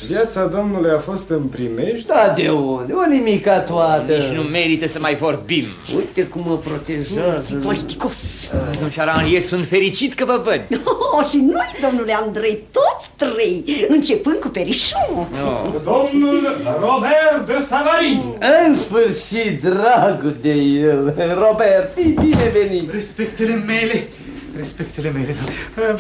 Viața domnului a fost în primești? Da, de unde? O nimica toată. Nici nu merită să mai vorbim. Uite cum mă protejează. Politicos. Domnișoara Henriette, sunt fericit că vă văd. Și noi, domnule Andrei, toți 3, începând cu Perișon. Domnul Robert de Savary. În sfârșit, dragul de el. Robert, fii binevenit. Respectele mele.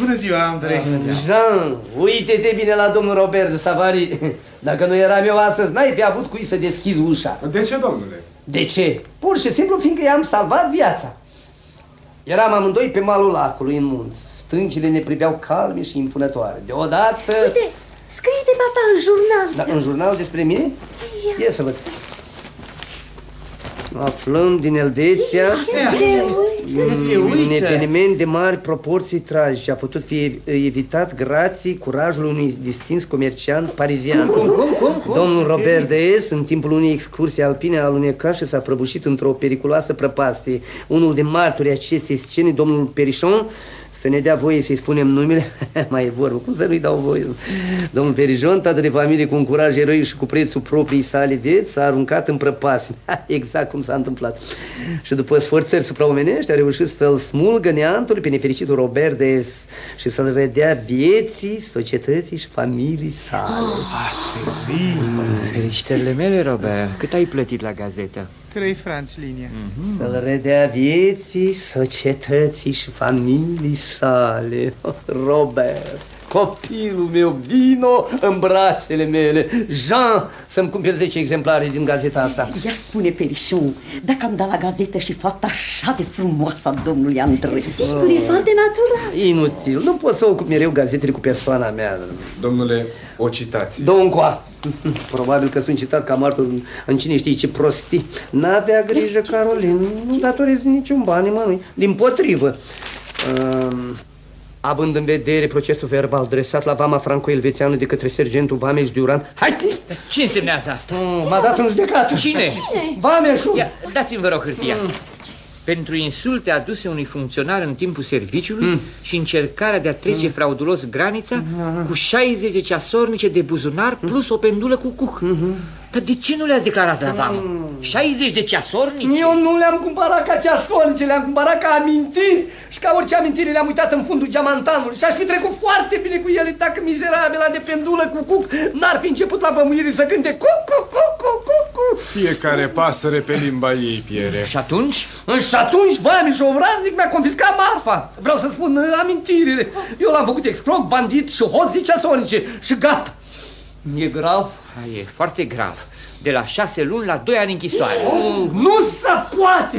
Bună ziua, Andrei. Jean, uite-te bine la domnul Robert de Savary. Dacă nu eram eu astăzi, n-ai fi avut cui să deschizi ușa. De ce, domnule? De ce? Pur și simplu fiindcă i-am salvat viața. Eram amândoi pe malul lacului, în munți. Stâncile ne priveau calme și impunătoare. Deodată... Uite, scrie de papa în jurnal. Da, în jurnal despre mine? Ia să văd. Aflăm din Elveția un eveniment de mari proporții tragice. A putut fi evitat grație curajului unui distins comerciant parizian. Domnul Robert de S, în timpul unei excursii alpine, a alunecat și s-a prăbușit într-o periculoasă prăpastie. Unul de martorii acestei scene, domnul Perișon, să ne dea voie să-i spunem numele. Mai e vorbă, cum să nu-i dau voie? Domnul Perișon, tată de familie cu un curaj eroic și cu prețul proprii sale vieți, s-a aruncat în prăpastie. Exact cum s-a întâmplat. Și după sforțări supraomenești a reușit să-l smulgă neantul pe nefericitul Robert de S și să-l redea vieții, societății și familiei sale. Felicitările mele, Robert. Cât ai plătit la gazetă? 3 franci linia. Să-l redea vieții, societății și familiei sale. Robert, copilul meu, vino în brațele mele. Jean, să-mi cumperi 10 exemplare din gazeta asta. Ia spune, Perișon, dacă am dat la gazetă și fapta așa de frumoasă a domnului Andrei. Sigur, e foarte natural. Inutil, nu pot să ocup mereu gazetele cu persoana mea. Domnule, o citați. Domncoa, probabil că sunt citat ca martor în cine știe ce prostii. N-avea grijă, Carolin, nu datorez niciun ban nimănui. Dimpotrivă. Având în vedere procesul verbal dresat la vama franco-elvețiană de către sergentul Vameș Duran. Hai! Ce însemnează asta? M-a dat un judecată. Cine? Vameșul. Ia, dați-mi, vă rog, hârtia. Pentru insulte aduse unui funcționar în timpul serviciului și încercarea de a trece fraudulos granița cu 60 de ceasornice de buzunar plus o pendulă cu cuc. Dar de ce nu le-ați declarat la vamă? 60 de ceasornice? Eu nu le-am cumpărat ca ceasornice, le-am cumpărat ca amintiri. Și ca orice amintire le-am uitat în fundul geamantanului. Și aș fi trecut foarte bine cu ele dacă mizerabila de pendulă cu cuc n-ar fi început la vămuire să cânte cuc, cuc, cuc, cuc, cuc, cuc. Fiecare pasăre pe limba ei, Piere. Și atunci? Și atunci, Vameș obraznic mi-a confiscat marfa. Vreau să spun amintirile. Eu l-am făcut excroc, bandit și hoț de ceasornice. Și gata. E grav? E foarte grav. De la 6 luni la 2 ani închisoare. Nu se poate!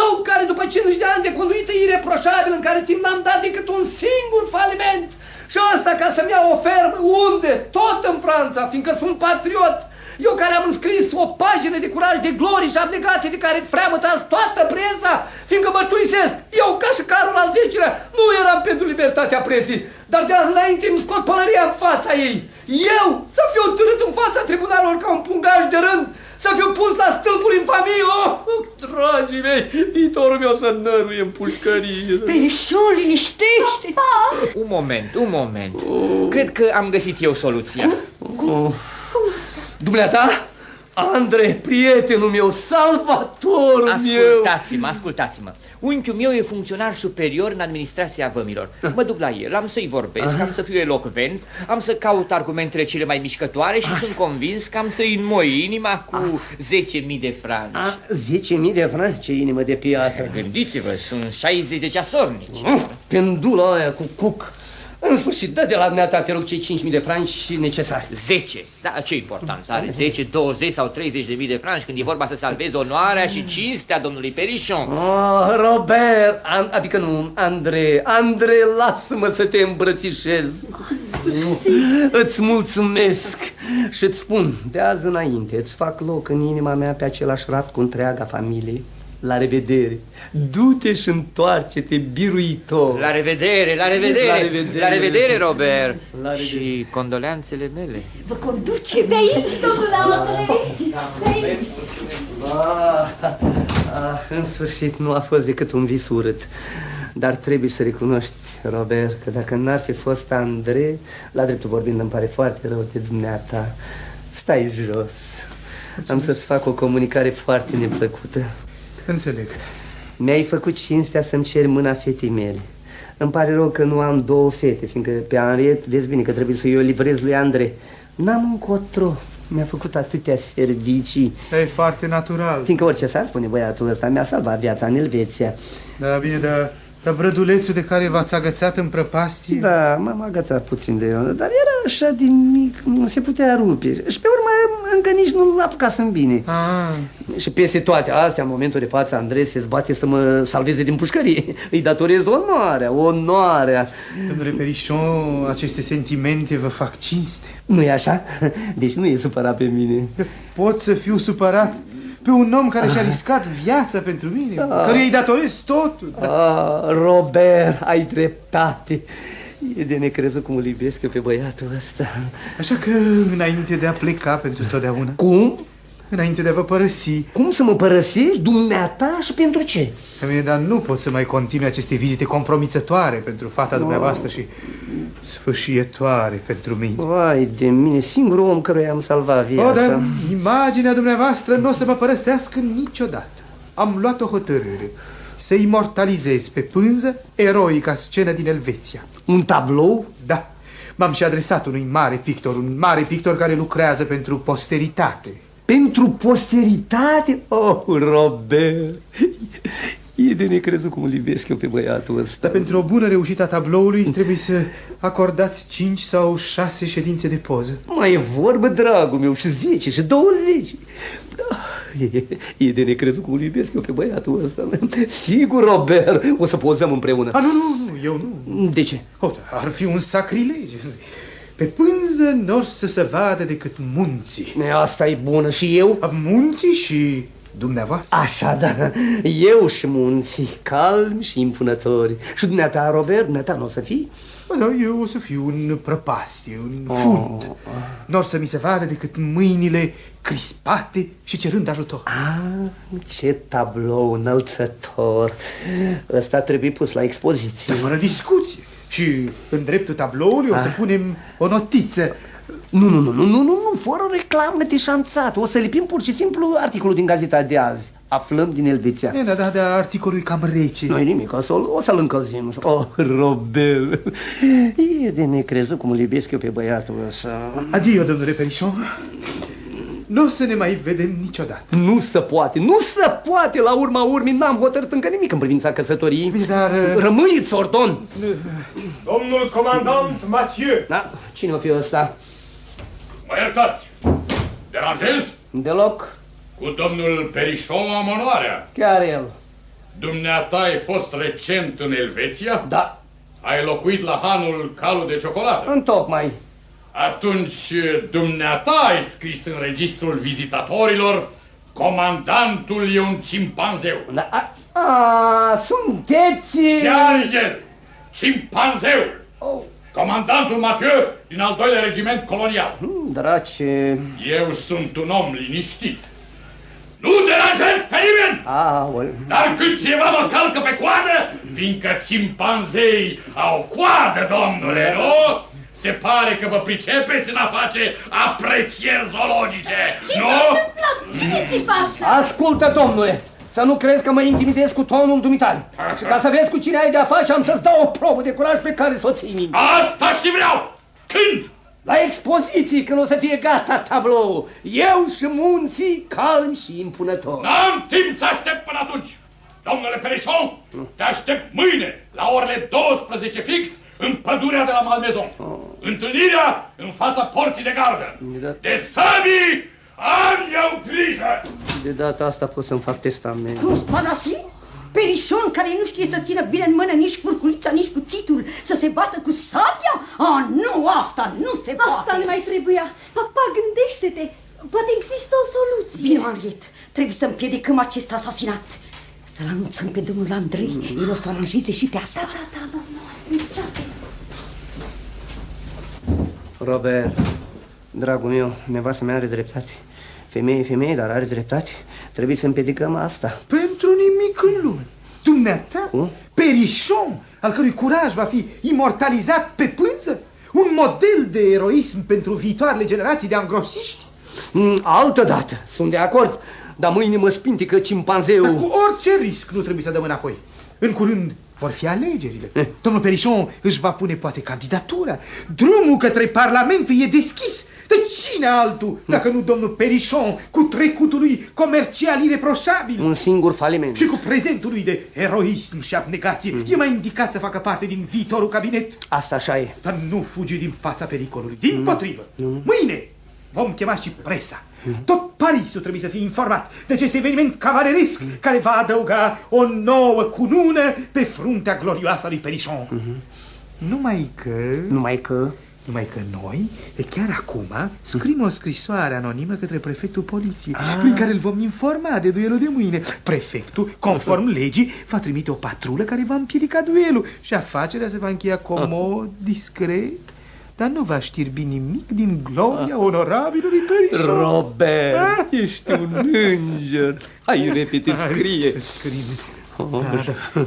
Eu care după 50 de ani de conduită ireproșabil în care timp n-am dat decât un singur faliment. Și ăsta ca să-mi iau o fermă, unde? Tot în Franța, fiindcă sunt patriot. Eu care am înscris o pagină de curaj, de glorie și abnegație de care freamătă azi toată presa, fiindcă mărturisesc, eu ca și Carol al X-lea nu eram pentru libertatea presii, dar de azi înainte îmi scot pălăria în fața ei. Eu să fiu târât în fața tribunalelor ca un pungaj de rând, să fiu pus la stâlpul infamiei. Oh, dragii mei, viitorul meu să năruie în pușcărie. Perișon, liniștește-te! Un moment. Cred că am găsit eu soluția. Cum Dumneata, Andrei, prietenul meu, salvatorul meu. Ascultați-mă. Unchiul meu e funcționar superior în administrația vămilor. Mă duc la el, am să-i vorbesc, am să fiu elocvent, am să caut argumentele cele mai mișcătoare și sunt convins că am să-i înmoi inima cu 10.000 de franci. 10.000 de franci? Ce inimă de piatră. Gândiți-vă, sunt 60 de ceasornici. Pendula aia cu cuc. În sfârșit, dă de la dumneata, te rog, cei 5.000 de franci și necesari. 10. Da, ce importanță are? 10, 20 sau 30.000 de franci când e vorba să salvezi onoarea și cinstea domnului Perișon. Robert, adică nu, Andrei, lasă-mă să te îmbrățișez. Îți mulțumesc și îți spun, de azi înainte, îți fac loc în inima mea pe același raft cu întreaga familie. La revedere. Du-te și întoarce-te, biruitor. La revedere, Robert. Și condoleanțele mele. Vă conduce pe aici, domnule Andrei. În sfârșit, nu a fost decât un vis urât. Dar trebuie să recunoști, Robert, că dacă n-ar fi fost Andrei, la dreptul vorbind îmi pare foarte rău de dumneata. Stai jos. Am să-ți fac o comunicare foarte neplăcută. Înțeleg. Mi-ai făcut cinstea să-mi ceri mâna fetei mele. Îmi pare rău că nu am două fete, fiindcă pe Henriette, vezi bine că trebuie să eu livrez lui Andrei. N-am încotro. Mi-a făcut atâtea servicii. E foarte natural. Fiindcă orice s-ar spune băiatul ăsta, mi-a salvat viața în Elveția. Da, bine, dar brădulețul de care v-ați agățat în prăpastie? Da, m-am agățat puțin de el, dar era așa de mic, nu se putea rupe. Și pe urmă încă nici nu apucasem bine. Și peste toate astea, în momentul de față, Andrei se zbate să mă salveze din pușcărie. Îi datorez onoarea. Domnule Perișon, aceste sentimente vă fac cinste. Nu e așa? Deci nu e supărat pe mine. Pot să fiu supărat pe un om care și-a riscat viața pentru mine, căruia îi datorez totul. Robert, ai dreptate. E de necrezut cum îl iubesc eu pe băiatul ăsta. Așa că, înainte de a pleca pentru totdeauna... Cum? Înainte de a vă părăsi... Cum să mă părăsești, dumneata, și pentru ce? Bine, dar nu pot să mai continui aceste vizite compromițătoare pentru fata dumneavoastră și sfâșietoare pentru mine. Vai de mine, singurul om căruia am salvat viața. Dar imaginea dumneavoastră nu o să mă părăsească niciodată. Am luat o hotărâre să imortalizez pe pânză eroica scenă din Elveția. Un tablou? Da. M-am și adresat unui mare pictor care lucrează pentru posteritate. Pentru posteritate? Oh, Robert, E de necrezut cum îl iubesc eu pe băiatul ăsta. Dar pentru o bună reușită a tabloului trebuie să acordați 5 sau 6 ședințe de poză. Mai e vorbă, dragul meu, și 10 și 20. E de necrezut cum îl iubesc eu pe băiatul ăsta. Sigur, Robert, o să pozăm împreună. Nu, eu nu. De ce? Ar fi un sacrilege. Pe pânză n-or să se vadă decât munții. Asta e bună. Și eu? Munții și dumneavoastră. Așa, da. Eu și munții, calmi și impunători. Și dumneata, Robert, dumneata nu o să fii? Da, eu o să fiu un prăpastie, un fund. N-or să mi se vadă decât mâinile crispate și cerând ajutor. Ce tablou înălțător. Ăsta trebuie pus la expoziție. Fără discuție. Și în dreptul tabloului o să punem o notiță. Nu, fără reclamă deșanțată. O să lipim pur și simplu articolul din gazeta de azi. Aflăm din Elveția. Da, articolul e cam rece. Nu-i nimic, o să-l încălzim. Oh, Robert, e de necrezut cum îl iubesc eu pe băiatul ăsta. Adio, domnule Perișon. Nu o să ne mai vedem niciodată. Nu se poate, la urma urmii n-am hotărât încă nimic în privința căsătoriei. Dar... Rămâiți, ordon! Domnul comandant Mathieu! Da, cine o fi ăsta? Mă iertați, deranjez? Deloc. Cu domnul Perișon am onoarea. Chiar el. Dumneata ai fost recent în Elveția? Da. Ai locuit la hanul Calul de Ciocolată? Întocmai. Atunci dumneata ai scris în registrul vizitatorilor: comandantul e un cimpanzeu. Sunteți... Chiar el, cimpanzeul. Comandantul Mathieu din al 2-lea regiment colonial. Drace... Eu sunt un om liniștit. Nu deranjez pe nimeni! Dar când ceva mă calcă pe coadă, fiindcă cimpanzei au coadă, domnule, nu? Se pare că vă pricepeți în a face aprecieri zoologice, nu? Cine țipa așa? Ascultă, domnule, să nu crezi că mă intimidez cu tonul dumitale. Și ca să vezi cu cine ai de-a face, am să-ți dau o probă de curaj pe care să o ții minte. Asta și vreau! Când? La expoziții, când o să fie gata tablou. Eu și munții, calmi și impunători. N-am timp să aștept până atunci. Domnule Perișon, te aștept mâine, la orele 12 fix, în pădurea de la Malmaison. Întâlnirea în fața porții de gardă. De săbii am eu grijă. De data asta pot să-mi fac testament. Cum spadasi? Perișon care nu știe să țină bine în mână nici furculița, nici cuțitul, să se bată cu sabia? Nu, asta nu se poate. Asta nu mai trebuia. Papa, gândește-te. Poate există o soluție. Bine, Henriette, trebuie să împiedicăm acest asasinat. Să-l anunțăm pe domnul Andrei, el o să aranjeze și pe asta. Da, mamă, uitate. Robert, dragul meu, nevastă mea are dreptate. Femeie, dar are dreptate. Trebuie să împiedicăm asta. Pentru nimic în lume. Dumneata, Perișon, al cărui curaj va fi imortalizat pe pânză, un model de eroism pentru viitoarele generații de angrosiști. Altădată, sunt de acord, dar mâine mă spintică cimpanzeul. Dar cu orice risc nu trebuie să dăm înapoi. În curând vor fi alegerile. Domnul Perișon își va pune poate candidatura. Drumul către Parlament e deschis. De cine altul, dacă nu domnul Perișon, cu trecutul lui comercial ireproșabil? Un singur faliment. Și cu prezentul lui de eroism și abnegație, e mai indicat să facă parte din viitorul cabinet. Asta așa e. Dar nu fugi din fața pericolului, dimpotrivă. Mâine vom chema și presa. Tot Parisul trebuie să fie informat de acest eveniment cavaleresc care va adăuga o nouă cunună pe fruntea glorioasă a lui Perișon. Numai că noi, chiar acum, scriem o scrisoare anonimă către prefectul poliției, prin care îl vom informa de duelul de mâine. Prefectul, conform legii, va trimite o patrulă care va împiedica duelul și afacerea se va încheia comod, discret, dar nu va știrbi nimic din gloria onorabilului Perișon. Robert, ești un înger. Hai, repede, scrie.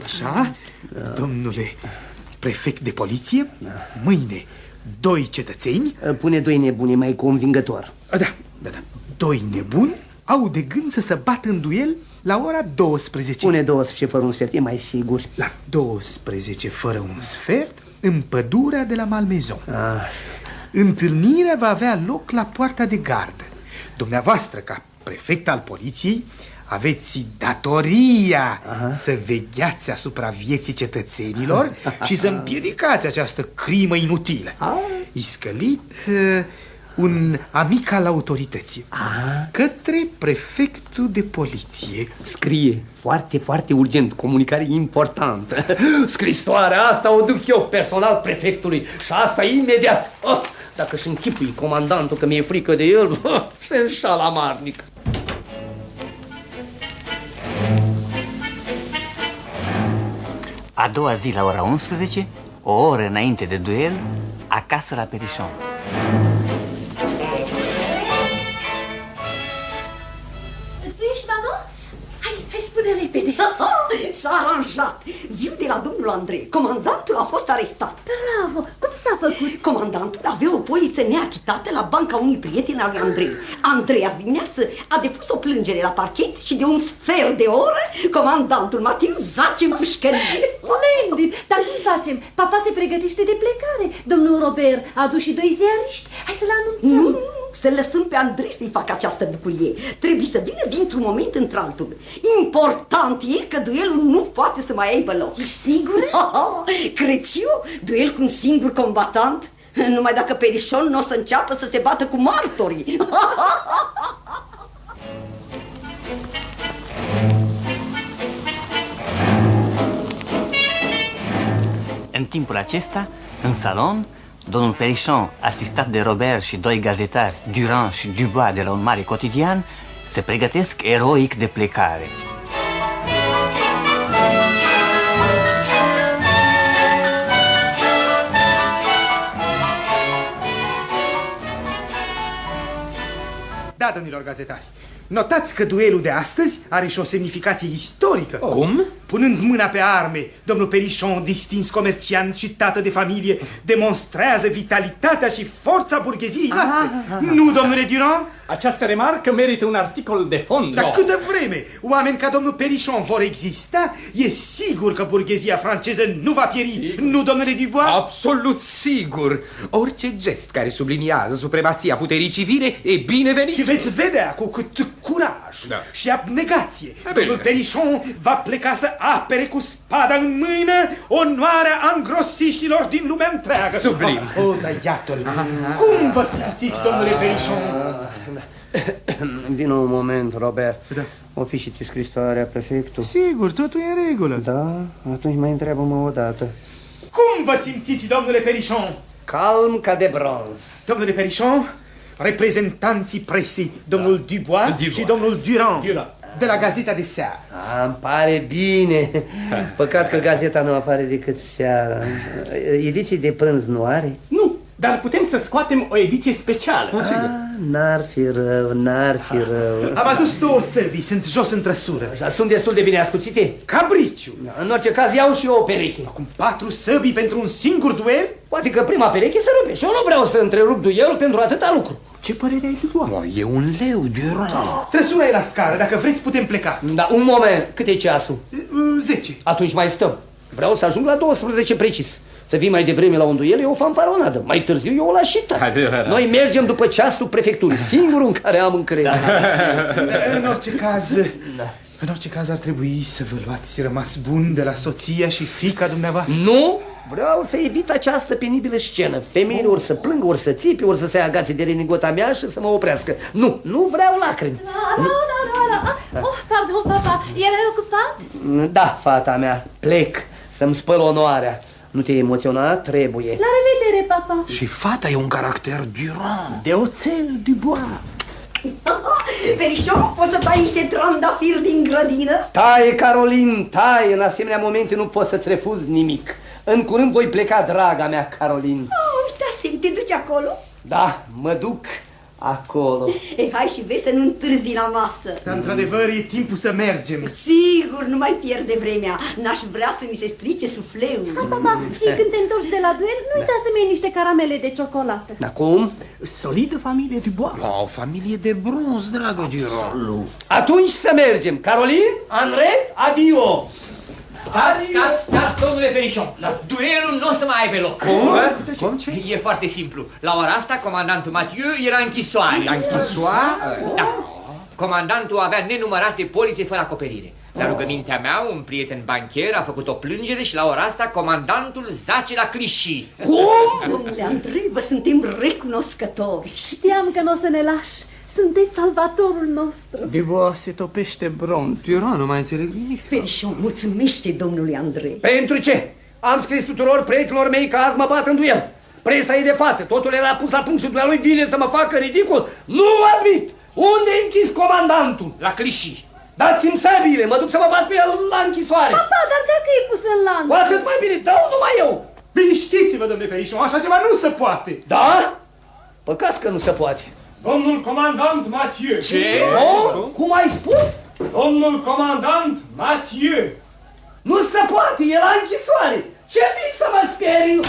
Așa, domnule prefect de poliție, mâine 2 cetățeni. Pune 2 nebuni, mai convingător. Da. 2 nebuni au de gând să se bată în duel la ora 12. Pune 12 fără un sfert, e mai sigur. La 12 fără un sfert, în pădurea de la Malmaison. Întâlnirea va avea loc la poarta de gardă. Dumneavoastră, ca prefect al poliției, aveți datoria să vegheați asupra vieții cetățenilor și să împiedicați această crimă inutilă. Iscălit un amic al autorității către prefectul de poliție. Scrie foarte, foarte urgent, comunicare importantă. Scrisoarea asta o duc eu personal prefectului și asta imediat. Dacă și închipui comandantul că mi-e frică de el, se înșală amarnic. A doua zi la ora 11, o oră înainte de duel, acasă la Perișon. Tu ești, mama? Hai, spune repede. S-a aranjat. Viu de la domnul Andrei. Comandantul a fost arestat. Bravo! Cum s-a făcut? Comandantul avea o poliță neachitată la banca unui prieten al lui Andrei. Andrei azi dimineață a depus o plângere la parchet și de un sfert de oră comandantul Matiu zace în pușcărie. Splendid! Dar cum facem? Papa se pregătește de plecare. Domnul Robert a adus și 2 ziariști. Hai să-l anunțăm. Nu, să lăsăm pe Andrei să-i facă această bucurie. Trebuie să vină dintr-un moment într-altul. Important e că duelul nu poate să mai aibă loc. Ești sigură? Cred și eu, duel cu un singur combatant. Numai dacă Perișon nu o să înceapă să se bată cu martorii. În timpul acesta, în salon, domnul Perișon, asistat de Robert și 2 gazetari, Durand și Dubois de la un mare cotidian, se pregătesc eroic de plecare. Da, domnilor gazetari, notați că duelul de astăzi are și o semnificație istorică. Cum? Punând mâna pe arme, domnul Perișon, distins comerciant și tată de familie, demonstrează vitalitatea și forța burgheziei noastre. Nu, domnule Durand? Această remarcă merită un articol de fond. Dar câtă vreme oameni ca domnul Perișon vor exista, e sigur că burghezia franceză nu va pieri. Nu, domnule Dubois? Absolut sigur. Orice gest care subliniază supremația puterii civile e binevenit. Și veți vedea cu cât curaj și abnegație domnul Perișon va pleca să apere cu spada în mână onoarea angrosiștilor din lumea întreagă. Sublim. Dar iată-l. Cum vă simțiți, domnule Perișon? Vino un moment, Robert. O fi și scrisoarea prefectului. Sigur, totul e în regulă. Da, atunci mai întreabă-mă o dată. Cum vă simțiți, domnule Perișon? Calm ca de bronz. Domnule Perișon, reprezentanții presei, domnul Dubois și domnul Durand, de la Gazeta de seară. Îmi pare bine. Păcat că gazeta nu apare decât seara. Ediții de prânz nu are? Nu, dar putem să scoatem o ediție specială. N-ar fi rău, n-ar fi rău. Am adus 2 săbii, sunt jos în trăsură. Sunt destul de bine ascuțite? Capriciu. În orice caz iau și eu o pereche. Acum 4 săbii pentru un singur duel? Poate că prima pereche se rupe și eu nu vreau să întrerup duelul pentru atâta lucru. Ce părere ai tu, doamnă? E un leu, Durand. Trăsura e la scară, dacă vreți putem pleca. Da, un moment, cât e ceasul? 10. Atunci mai stăm. Vreau să ajung la 12 precis. Să vii mai devreme la un duel e o fanfaronadă. Mai târziu e o lașită. Noi mergem după ceasul prefecturii, singurul în care am încredere. În orice caz ar trebui să vă luați rămas bun de la soția și fiica dumneavoastră. Nu! Vreau să evit această penibilă scenă. Femeile ori să plângă, ori să țipe, ori să se agațe de renigota mea și să mă oprească. Nu vreau lacrimi. Oh, pardon, papa, erai ocupat? Da, fata mea, plec să-mi spăl onoarea. Nu te emoționa? Trebuie. La revedere, papa. Și fata e un caracter Durand. De oțel Dubois. Perișon, poți să tai niște trandafiri din grădină? Taie, Carolin, taie. În asemenea momente nu poți să-ți refuzi nimic. În curând voi pleca, draga mea, Carolin. Uitați-mi, te duci acolo? Da, mă duc acolo. Hai și vezi să nu întârzi la masă. Dar într-adevăr e timpul să mergem. Sigur, nu mai pierde vremea. N-aș vrea să mi se strice sufleul. Papa, și când te întorci de la duel, nu uita să-mi iei niște caramele de ciocolată. Acum, solidă familie Dubois. O familie de bronz, dragă Durand. Atunci să mergem. Carolin, Andrei, adio. Stați, domnule Perișon. Duelul nu o să mai aibă loc. Cum? Ce? E foarte simplu. La ora asta, comandantul Mathieu era închisoare. La închisoare? Da. Comandantul avea nenumărate polițe fără acoperire. La rugămintea mea, un prieten bancher a făcut o plângere și la ora asta comandantul zace la Clichy. Cum? Domnule Andrei, vă suntem recunoscători. Știam că nu o să ne lași. Sunteți salvatorul nostru. Dubois se topește bronz. Duran, nu mai înțeleg nimic. Perișon, mulțumește domnului Andrei. Pentru ce? Am scris tuturor prietenilor mei că azi mă bat în duel. Presa e de față, totul era pus la punct și dumnealui vine să mă facă ridicol. Nu admit! Unde e închis comandantul? La Clichy. Dați-mi sabile, mă duc să mă bat cu el la închisoare. Papa, dar dacă e pus în lanț? Cu atât mai bine, dau numai eu. Liniștiți-vă, domnule Perișon, așa ceva nu se poate. Da? Păcat că nu se poate. Domnul comandant Mathieu. Ce? Cum ai spus? Domnul comandant Mathieu. Nu se poate, e la închisoare. Ce vii să mă sperii?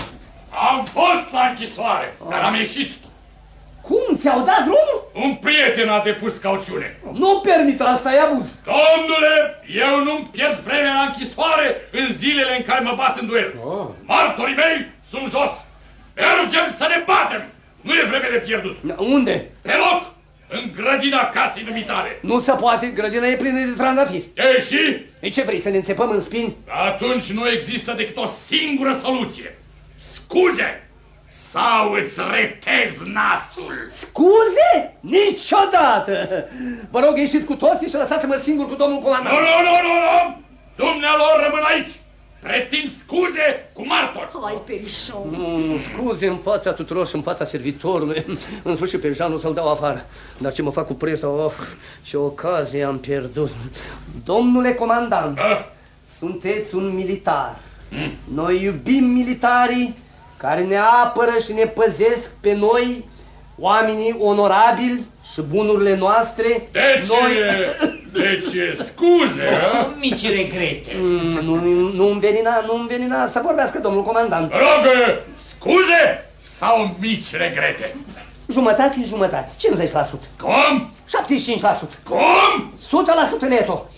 Am fost la închisoare, dar am ieșit. Cum? Ți-au dat drumul? Un prieten a depus cauțiune. Nu permit, asta e abuz. Domnule, eu nu-mi pierd vremea la închisoare în zilele în care mă bat în duel. Martorii mei sunt jos. Mergem să ne batem. Nu e vreme de pierdut. Unde? Pe loc, în grădina casei dumitale. Nu se poate, grădina e plină de trandafiri. E și? E ce vrei, să ne înțepăm în spini? Atunci nu există decât o singură soluție. Scuze! Sau îți retez nasul! Scuze? Niciodată! Vă rog, ieșiți cu toții și lăsați-mă singur cu domnul comandant. Nu! Dumnealor rămân aici! Pretind scuze cu martor! Hai, Perișon! Scuze în fața tuturor și în fața servitorului. În sfârșit pe Jean o să-l dau afară. Dar ce mă fac cu presa? Ce ocazie am pierdut. Domnule comandant, sunteți un militar. Noi iubim militarii care ne apără și ne păzesc pe noi, oamenii onorabili și bunurile noastre. Deci, scuze, mici regrete. Nu-mi venina să vorbească domnul comandant. Rog, scuze sau mici regrete? Jumătate, 50%. Cum? 75%. Cum? 100% neto.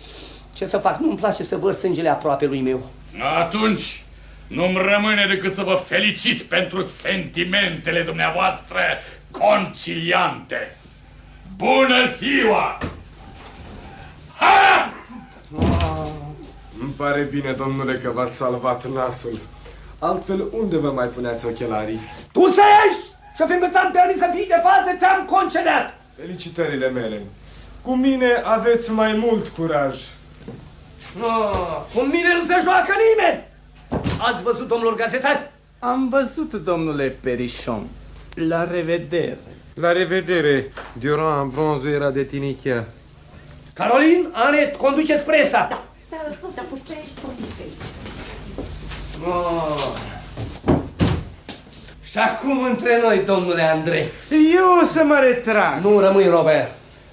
Ce să fac? Nu-mi place să văd sângele aproape lui meu. Atunci nu-mi rămâne decât să vă felicit pentru sentimentele dumneavoastră conciliante. Bună ziua! Ha! Îmi pare bine, domnule, că v-ați salvat nasul. Altfel, unde vă mai puneați ochelarii? Tu să ieși! Și fiindcă ți-am permis să fii de față, te-am concediat! Felicitările mele. Cu mine aveți mai mult curaj. Cu mine nu se joacă nimeni! Ați văzut, domnilor gazetari? Am văzut, domnule Perișon. La revedere. La revedere. Durand, bronzul era de tinichea. Carolin, Anet, conduceți presa! Da, pus pe Și acum între noi, domnule Andrei. Eu o să mă retrag. Nu, rămâi, Robert.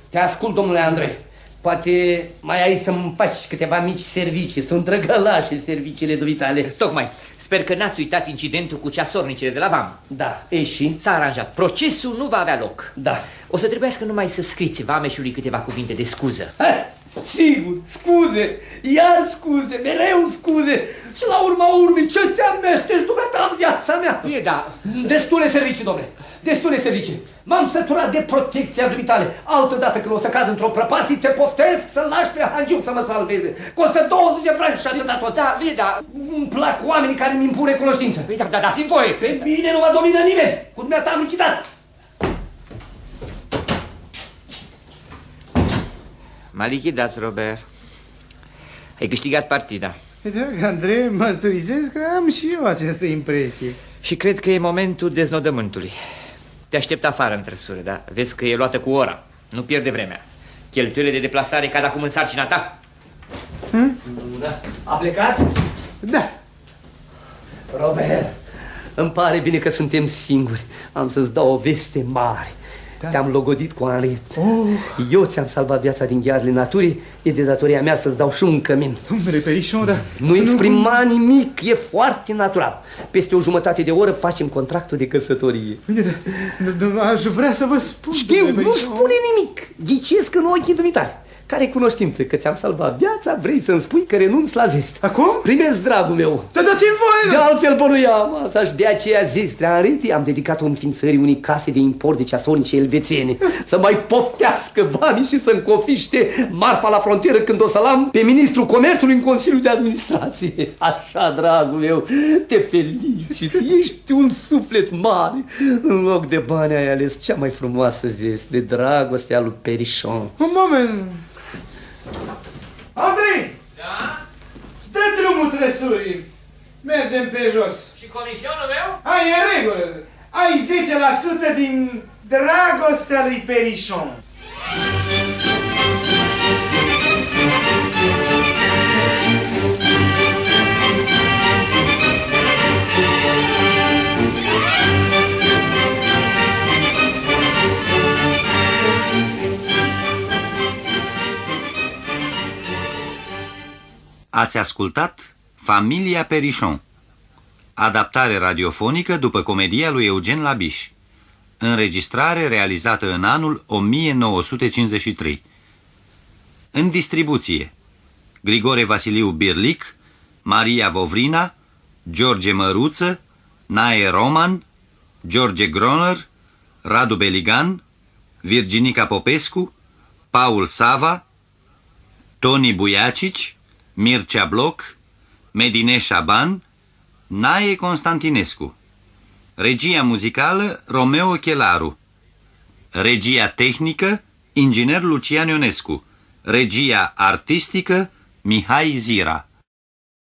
Te ascult, domnule Andrei. Poate mai ai să-mi faci câteva mici servicii. Sunt drăgălașe serviciile dumitale. Tocmai. Sper că n-ați uitat incidentul cu ceasornicele de la VAM. Da, e și? S-a aranjat. Procesul nu va avea loc. Da. O să trebuiască numai să scriți vameșului câteva cuvinte de scuză. Sigur, scuze, iar scuze, mereu scuze. Și la urma urmei, ce te amesteci dumneata în viața mea? E, da. Destule servicii, domnule, destule servicii. M-am săturat de protecția dumitale. Altă dată când o să cad într-o prăpastie, te poftesc să-l lași pe Hangiu să mă salveze. Costă 20 de franci și atâta tot. Da, bine, da. Îmi plac oamenii care mi impun recunoștință. Păi da, dați-mi voie. Pe mine nu mă domină nimeni. Cu dumneata am lichidat. M-a lichidat, Robert. Ai câștigat partida. Drag Andrei, mărturisesc că am și eu această impresie. Și cred că e momentul deznodământului. Te aștept afară în trăsură, da? Vezi că e luată cu ora. Nu pierde vremea. Cheltuielile de deplasare cad acum în sarcina ta. A plecat? Da. Robert, îmi pare bine că suntem singuri. Am să-ți dau o veste mare. Da. Te-am logodit cu Henriet. Eu ți-am salvat viața din ghearele naturii. E de datoria mea să-ți dau și un cămin. Domnule Perișon, dar... Nu exprima nimic, e foarte natural. Peste o jumătate de oră facem contractul de căsătorie. Bine, aș vrea să vă spun... Știu, nu spune nimic. Ghicesc în ochii dumitale. Care cunoștință că ți-am salvat viața, vrei să-mi spui că renunți la zest. Acum? Primesc, dragul meu. Te dați-mi voie! De altfel bănuiam asta și de aceea Zestrea Henriette am dedicat-o înființării unei case de import de ceasornice elvețiene. Să mai poftească vamii și să-mi cofiște marfa la frontieră când o să-l am pe ministrul comerțului în Consiliul de Administrație. Așa, dragul meu, te felicit, ești un suflet mare. În loc de bani ai ales cea mai frumoasă zestre, dragostea lui Perichon. Un moment. Andrei! Da? Dă drumul trăsurii. Mergem pe jos. Și comisionul meu? Ai, în regulă. Ai 10% din dragostea lui Perichon. Ați ascultat Familia Perichon, adaptare radiofonică după comedia lui Eugen Labiș, înregistrare realizată în anul 1953. În distribuție: Grigore Vasiliu Birlic, Maria Vovrina, George Măruță, Nae Roman, George Groner, Radu Beligan, Virginica Popescu, Paul Sava, Toni Buiacici, Mircea Bloc, Medine Șaban, Nae Constantinescu. Regia muzicală Romeo Chelaru. Regia tehnică Inginer Lucian Ionescu. Regia artistică Mihai Zira.